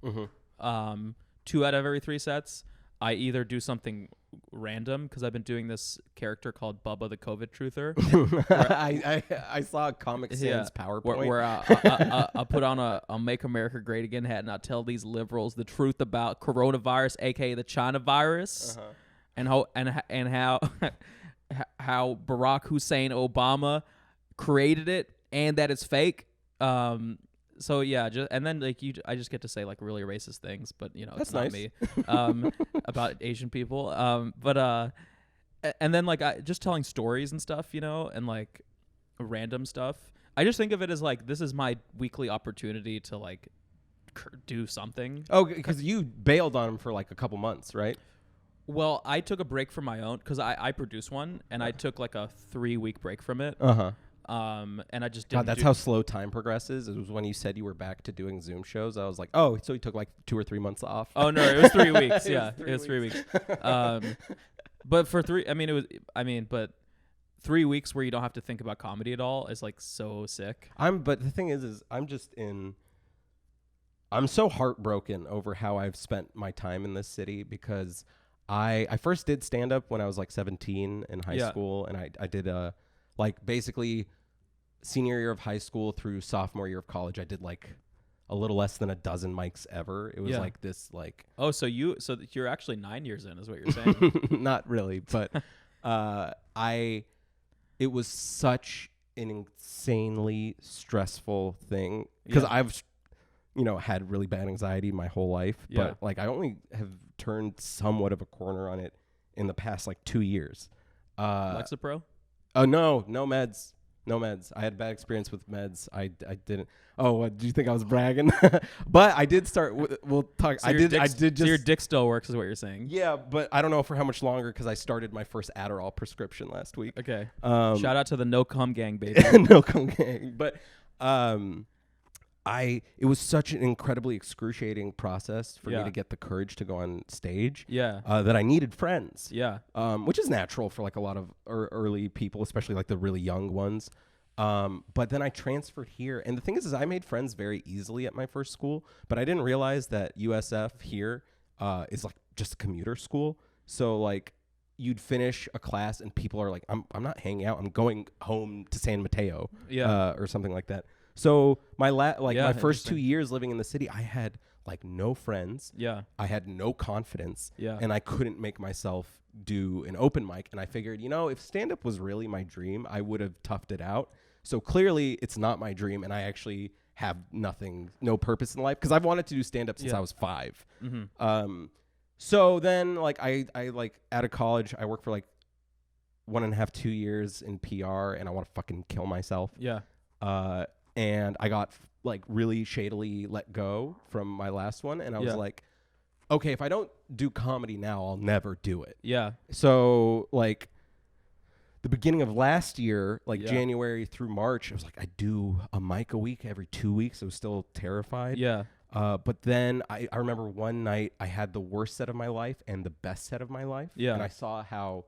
Mm-hmm. 2 out of every 3 sets, I either do something random, because I've been doing this character called Bubba the COVID Truther. I saw a Comic Sans PowerPoint. Where I'll put on a Make America Great Again hat, and I'll tell these liberals the truth about coronavirus, a.k.a. the China virus, and how Barack Hussein Obama created it and that it's fake. So yeah, and then like I just get to say like really racist things, but that's it's not nice. me. About Asian people. And then like just telling stories and stuff, and like random stuff. I just think of it as like this is my weekly opportunity to like do something. Oh, because you bailed on him for like a couple months, right? Well, I took a break from my own because I produced one, and I took like a 3-week break from it. And I just didn't. God, that's how slow time progresses. It was when you said you were back to doing Zoom shows. I was like, oh, so you took like 2 or 3 months off. Oh no, it was 3 weeks. Yeah, it was 3 weeks. But for 3, but 3 weeks where you don't have to think about comedy at all is like so sick. But the thing is I'm so heartbroken over how I've spent my time in this city because I first did stand up when I was like 17 in high school, and I did like basically senior year of high school through sophomore year of college. I did like a little less than a dozen mics ever. It was like this like so you're actually 9 years in is what you're saying. Not really, but it was such an insanely stressful thing because I've had really bad anxiety my whole life, but like I only have turned somewhat of a corner on it in the past like 2 years. Lexapro? Oh no meds. I had a bad experience with meds. I didn't. Oh, what, do you think I was bragging? But I did start. We'll talk. So your dick still works, is what you're saying? Yeah, but I don't know for how much longer because I started my first Adderall prescription last week. Okay. Shout out to the No Cum Gang, baby. No Cum Gang. But it was such an incredibly excruciating process for me to get the courage to go on stage. Yeah. That I needed friends. Yeah. Which is natural for like a lot of early people, especially like the really young ones. But then I transferred here, and the thing is I made friends very easily at my first school, but I didn't realize that USF here is like just a commuter school. So like you'd finish a class and people are like, I'm not hanging out, I'm going home to San Mateo, or something like that. So my first 2 interesting. years living in the city, I had like no friends. Yeah. I had no confidence. Yeah. And I couldn't make myself do an open mic. And I figured, if stand-up was really my dream, I would have toughed it out. So clearly it's not my dream, and I actually have no purpose in life, because I've wanted to do stand-up since I was 5. Mm-hmm. So then like I like out of college, I worked for like 1.5, 2 years in PR, and I want to fucking kill myself. Yeah. And I got like really shadily let go from my last one, and I was like, okay, if I don't do comedy now, I'll never do it. Yeah. So like the beginning of last year, like January through March, I was like, I do a mic a week every 2 weeks. I was still terrified. Yeah. But then I remember one night I had the worst set of my life and the best set of my life. Yeah. And I saw how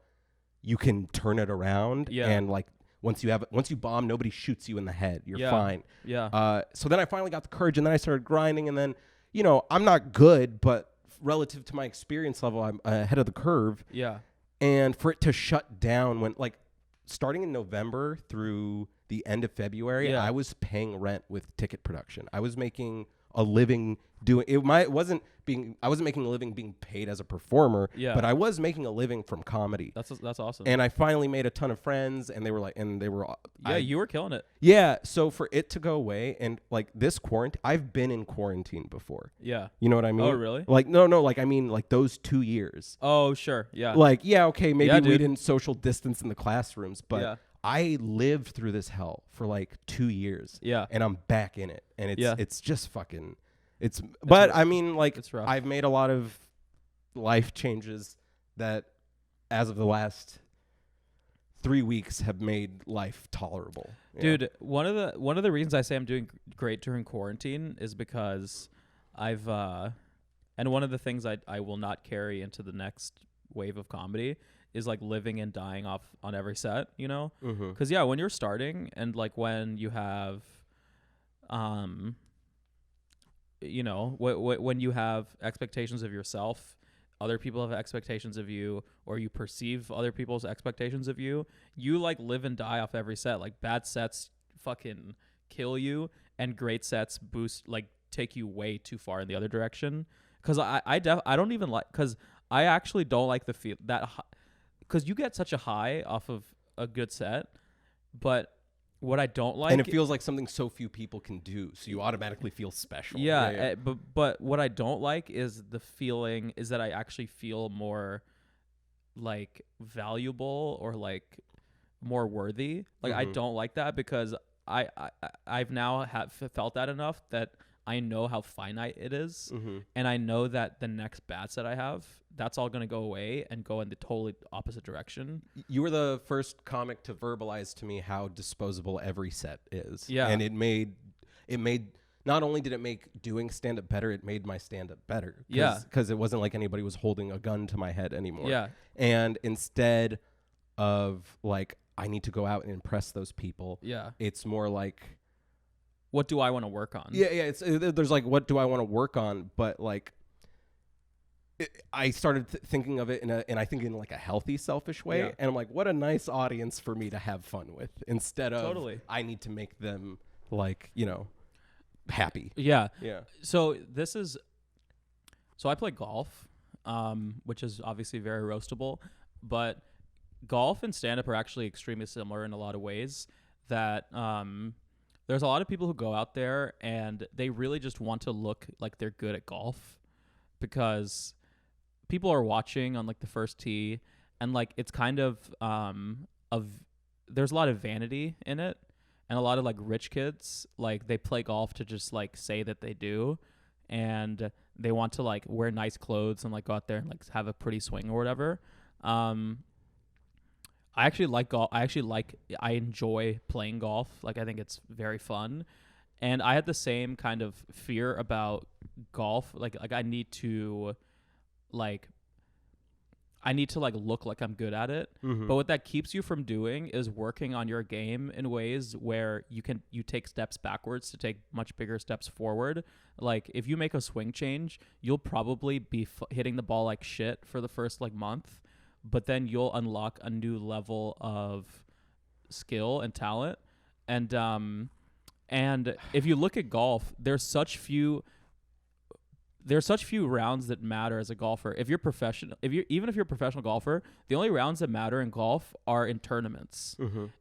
you can turn it around. Yeah. And like once you bomb, nobody shoots you in the head. You're fine. Yeah. So then I finally got the courage, and then I started grinding, and then, I'm not good, but relative to my experience level, I'm ahead of the curve. Yeah. And for it to shut down when like starting in November through the end of February, I was paying rent with ticket production. I was making a living doing it. I wasn't making a living being paid as a performer, but I was making a living from comedy. That's awesome. And I finally made a ton of friends, and you were killing it. Yeah. So for it to go away, and like this quarantine, I've been in quarantine before. Yeah. You know what I mean? Oh, really? Like, no, like I mean like those 2 years. Oh, sure. Yeah. Like, okay, maybe we dude. didn't social distance in the classrooms, but I lived through this hell for like 2 years. Yeah. And I'm back in it. And it's just fucking, rough. I mean, like, It's rough. I've made a lot of life changes that as of the last 3 weeks have made life tolerable. Dude, one of the reasons I say I'm doing great during quarantine is because I've, and one of the things I will not carry into the next wave of comedy is like living and dying off on every set, Mm-hmm. Because when you're starting, and like when you have when you have expectations of yourself, other people have expectations of you, or you perceive other people's expectations of you, you like live and die off every set. Like bad sets fucking kill you, and great sets take you way too far in the other direction. Because I don't even like, because I actually don't like the feel that, because you get such a high off of a good set, but what I don't like, and it feels like something so few people can do, so you automatically feel special. But what I don't like is the feeling is that I actually feel more like valuable, or like more worthy. Like I don't like that, because I've now felt that enough that I know how finite it is, and I know that the next bad set I have, that's all going to go away and go in the totally opposite direction. You were the first comic to verbalize to me how disposable every set is. Yeah. And it made not only did it make doing stand-up better, it made my stand-up better. Because it wasn't like anybody was holding a gun to my head anymore. Yeah. And instead of like, I need to go out and impress those people, it's more like, what do I want to work on? Yeah. There's like, what do I want to work on? But like, I started thinking of it in in like a healthy, selfish way. Yeah. And I'm like, what a nice audience for me to have fun with, instead of Totally. I need to make them like, happy. Yeah. Yeah. So I play golf, which is obviously very roastable, but golf and stand-up are actually extremely similar in a lot of ways. That there's a lot of people who go out there and they really just want to look like they're good at golf, because people are watching on like the first tee, and like it's kind of there's a lot of vanity in it, and a lot of like rich kids, like they play golf to just like say that they do, and they want to like wear nice clothes and like go out there and like have a pretty swing or whatever. I actually like golf. I enjoy playing golf. Like I think it's very fun. And I had the same kind of fear about golf. Like I need to look like I'm good at it. But what that keeps you from doing is working on your game in ways where you take steps backwards to take much bigger steps forward. Like if you make a swing change, you'll probably be hitting the ball like shit for the first like month, but then you'll unlock a new level of skill and talent. And And if you look at golf, there's such few rounds that matter as a golfer. If you're even if you're a professional golfer, the only rounds that matter in golf are in tournaments.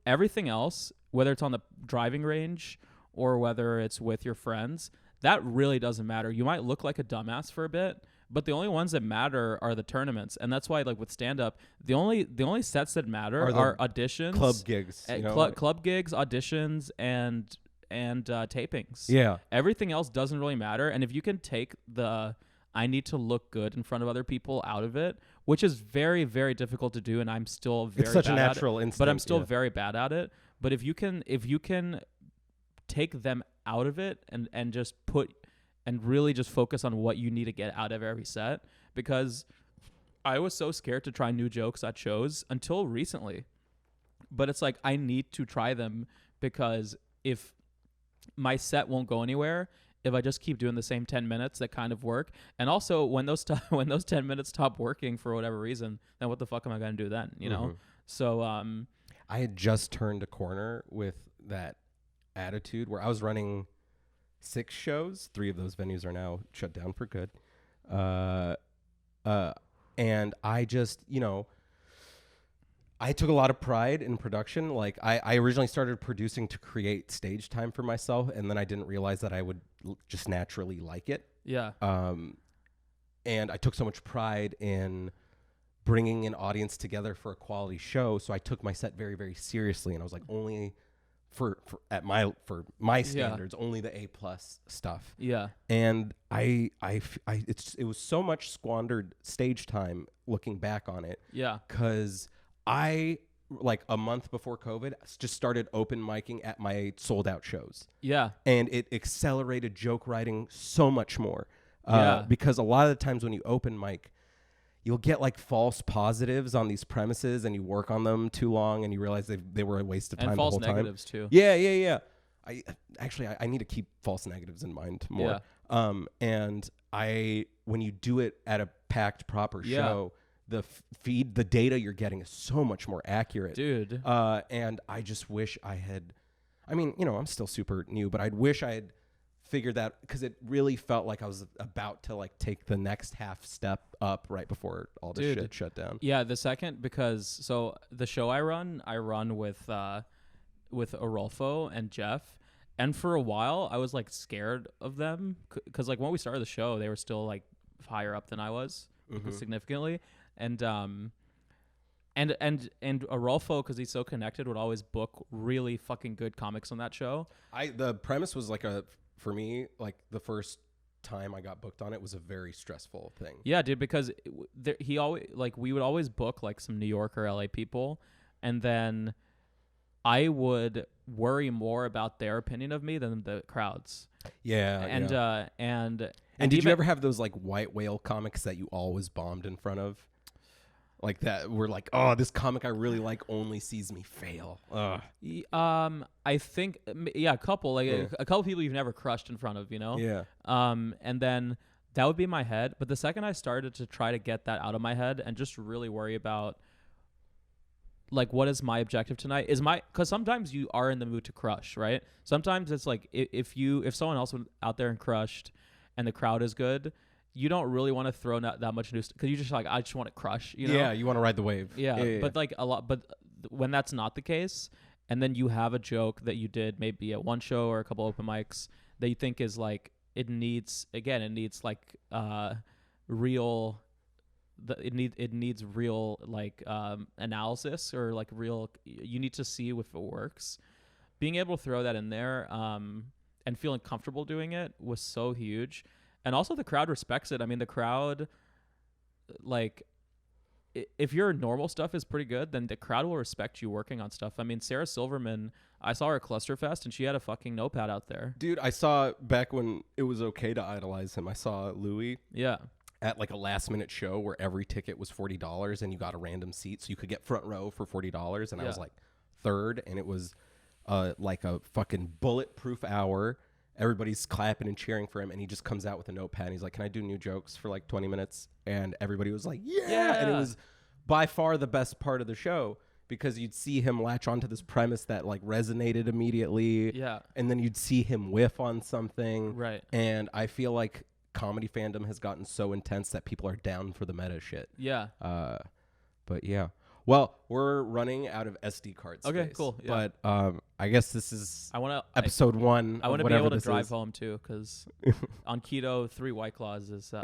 Everything else, whether it's on the driving range or whether it's with your friends, that really doesn't matter. You might look like a dumbass for a bit, but the only ones that matter are the tournaments. And that's why, like with stand-up, the only sets that matter are auditions, club gigs, club gigs, auditions, and tapings. Yeah. Everything else doesn't really matter. And if you can take the I need to look good in front of other people out of it, which is very, very difficult to do, and I'm still very it's such bad a natural at it, instinct, but I'm still very bad at it. But if you can take them out of it and just really just focus on what you need to get out of every set, because I was so scared to try new jokes at shows until recently. But it's like I need to try them, because if my set won't go anywhere if I just keep doing the same 10 minutes that kind of work. And also when those 10 minutes stop working for whatever reason, then what the fuck am I going to do then, you know? So I had just turned a corner with that attitude where I was running 6 shows. 3 of those venues are now shut down for good. And I just, I took a lot of pride in production. Like I originally started producing to create stage time for myself, and then I didn't realize that I would just naturally like it. Yeah. And I took so much pride in bringing an audience together for a quality show. So I took my set very, very seriously, and I was like, only for my standards, only the A+ stuff. Yeah. And it was so much squandered stage time looking back on it. Yeah. 'Cause I, like a month before COVID, just started open micing at my sold out shows. Yeah. And it accelerated joke writing so much more. Yeah. Because a lot of the times when you open mic, you'll get like false positives on these premises, and you work on them too long and you realize they were a waste of time and the false whole time. negatives too. Yeah. I need to keep false negatives in mind more. Yeah. And when you do it at a packed proper show, the data you're getting is so much more accurate, dude. And I just wish I had, I'm still super new, but I'd wish I had figured that, because it really felt like I was about to like take the next half step up right before all this shit shut down. Yeah, the second, because so the show I run with Arolfo and Jeff, and for a while I was like scared of them, because like when we started the show they were still like higher up than I was, significantly. And Arolfo, because he's so connected, would always book really fucking good comics on that show. The premise was like for me, like the first time I got booked on it was a very stressful thing. Yeah, dude, because he always, like, we would always book like some New York or LA people, and then I would worry more about their opinion of me than the crowds. Yeah. And did you ever have those like white whale comics that you always bombed in front of? Like that, we're like, oh, this comic I really like only sees me fail. I think, a couple, like a couple people you've never crushed in front of, Yeah. And then that would be my head. But the second I started to try to get that out of my head and just really worry about, like, what is my objective tonight? Because sometimes you are in the mood to crush, right? Sometimes it's like if someone else went out there and crushed, and the crowd is good, you don't really want to throw that much news, because you just like, I just want to crush, Yeah, you want to ride the wave. Yeah, but like but when that's not the case, and then you have a joke that you did maybe at one show or a couple open mics that you think is like, it needs like real. It needs real like analysis, or like real. You need to see if it works. Being able to throw that in there and feeling comfortable doing it was so huge. And also the crowd respects it. I mean, the crowd, like, if your normal stuff is pretty good, then the crowd will respect you working on stuff. I mean, Sarah Silverman, I saw her at Clusterfest, and she had a fucking notepad out there. Dude, I saw back when it was okay to idolize him, I saw Louis. Yeah. At like a last minute show where every ticket was $40 and you got a random seat, so you could get front row for $40. And I was like third, and it was like a fucking bulletproof hour. Everybody's clapping and cheering for him, and he just comes out with a notepad and he's like, can I do new jokes for like 20 minutes? And everybody was like, yeah. And it was by far the best part of the show. because you'd see him latch onto this premise that like resonated immediately. Yeah. And then you'd see him whiff on something. Right. And I feel like comedy fandom has gotten so intense that people are down for the meta shit. Yeah. But yeah. Well, we're running out of SD card space. Okay, cool. Yeah. But I guess this is I episode 1. I want to be able to drive home too, because on keto, 3 White Claws is.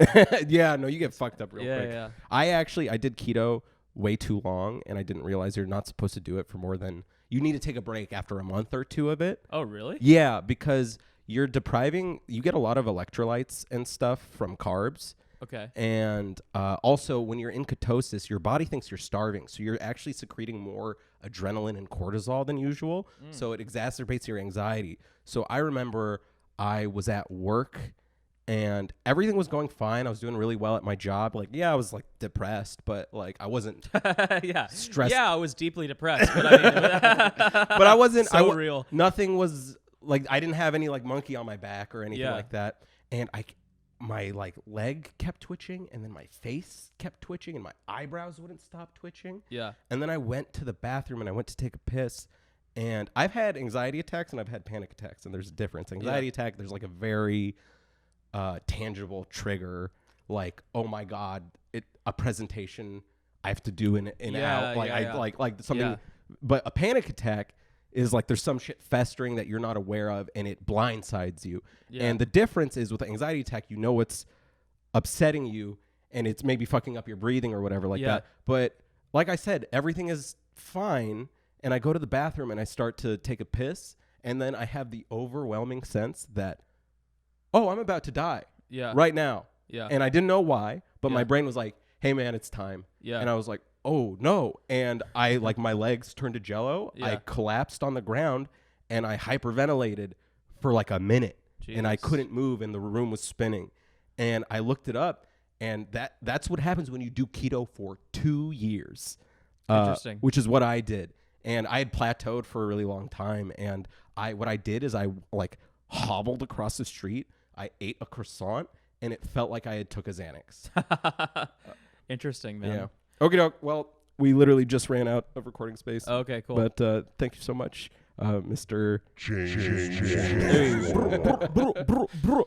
Yeah, no, you get fucked up real quick. Yeah. I did keto way too long, and I didn't realize you're not supposed to do it for more than. You need to take a break after a month or 2 of it. Oh, really? Yeah, because you're depriving. You get a lot of electrolytes and stuff from carbs. Okay. And also, when you're in ketosis, your body thinks you're starving. So you're actually secreting more adrenaline and cortisol than usual. So it exacerbates your anxiety. So I remember I was at work and everything was going fine. I was doing really well at my job. Like, yeah, I was like depressed, but like I wasn't stressed. Yeah, I was deeply depressed, but I mean, but I wasn't so real. Nothing was like, I didn't have any like monkey on my back or anything like that. And my like leg kept twitching, and then my face kept twitching, and my eyebrows wouldn't stop twitching. Yeah. And then I went to the bathroom and I went to take a piss, and I've had anxiety attacks and I've had panic attacks, and there's a difference. Anxiety attack, there's like a very tangible trigger, like, oh my God, a presentation I have to do in out, like like something. Yeah. But a panic attack is like there's some shit festering that you're not aware of, and it blindsides you. Yeah. And the difference is with an anxiety attack, you know it's upsetting you, and it's maybe fucking up your breathing or whatever like that. But like I said, everything is fine, and I go to the bathroom and I start to take a piss, and then I have the overwhelming sense that, oh, I'm about to die right now. Yeah. And I didn't know why, but my brain was like, hey, man, it's time. Yeah. And I was like, oh, no. And I, like, my legs turned to jello. I collapsed on the ground, and I hyperventilated for, like, a minute. Jesus. And I couldn't move, and the room was spinning. And I looked it up, and that's what happens when you do keto for 2 years. Interesting. Which is what I did. And I had plateaued for a really long time. And what I did is I, like, hobbled across the street. I ate a croissant, and it felt like I had took a Xanax. Interesting, man. Yeah. Okay, doke. Well, we literally just ran out of recording space. Okay, cool. But thank you so much, Mr. Change. Hey, bro.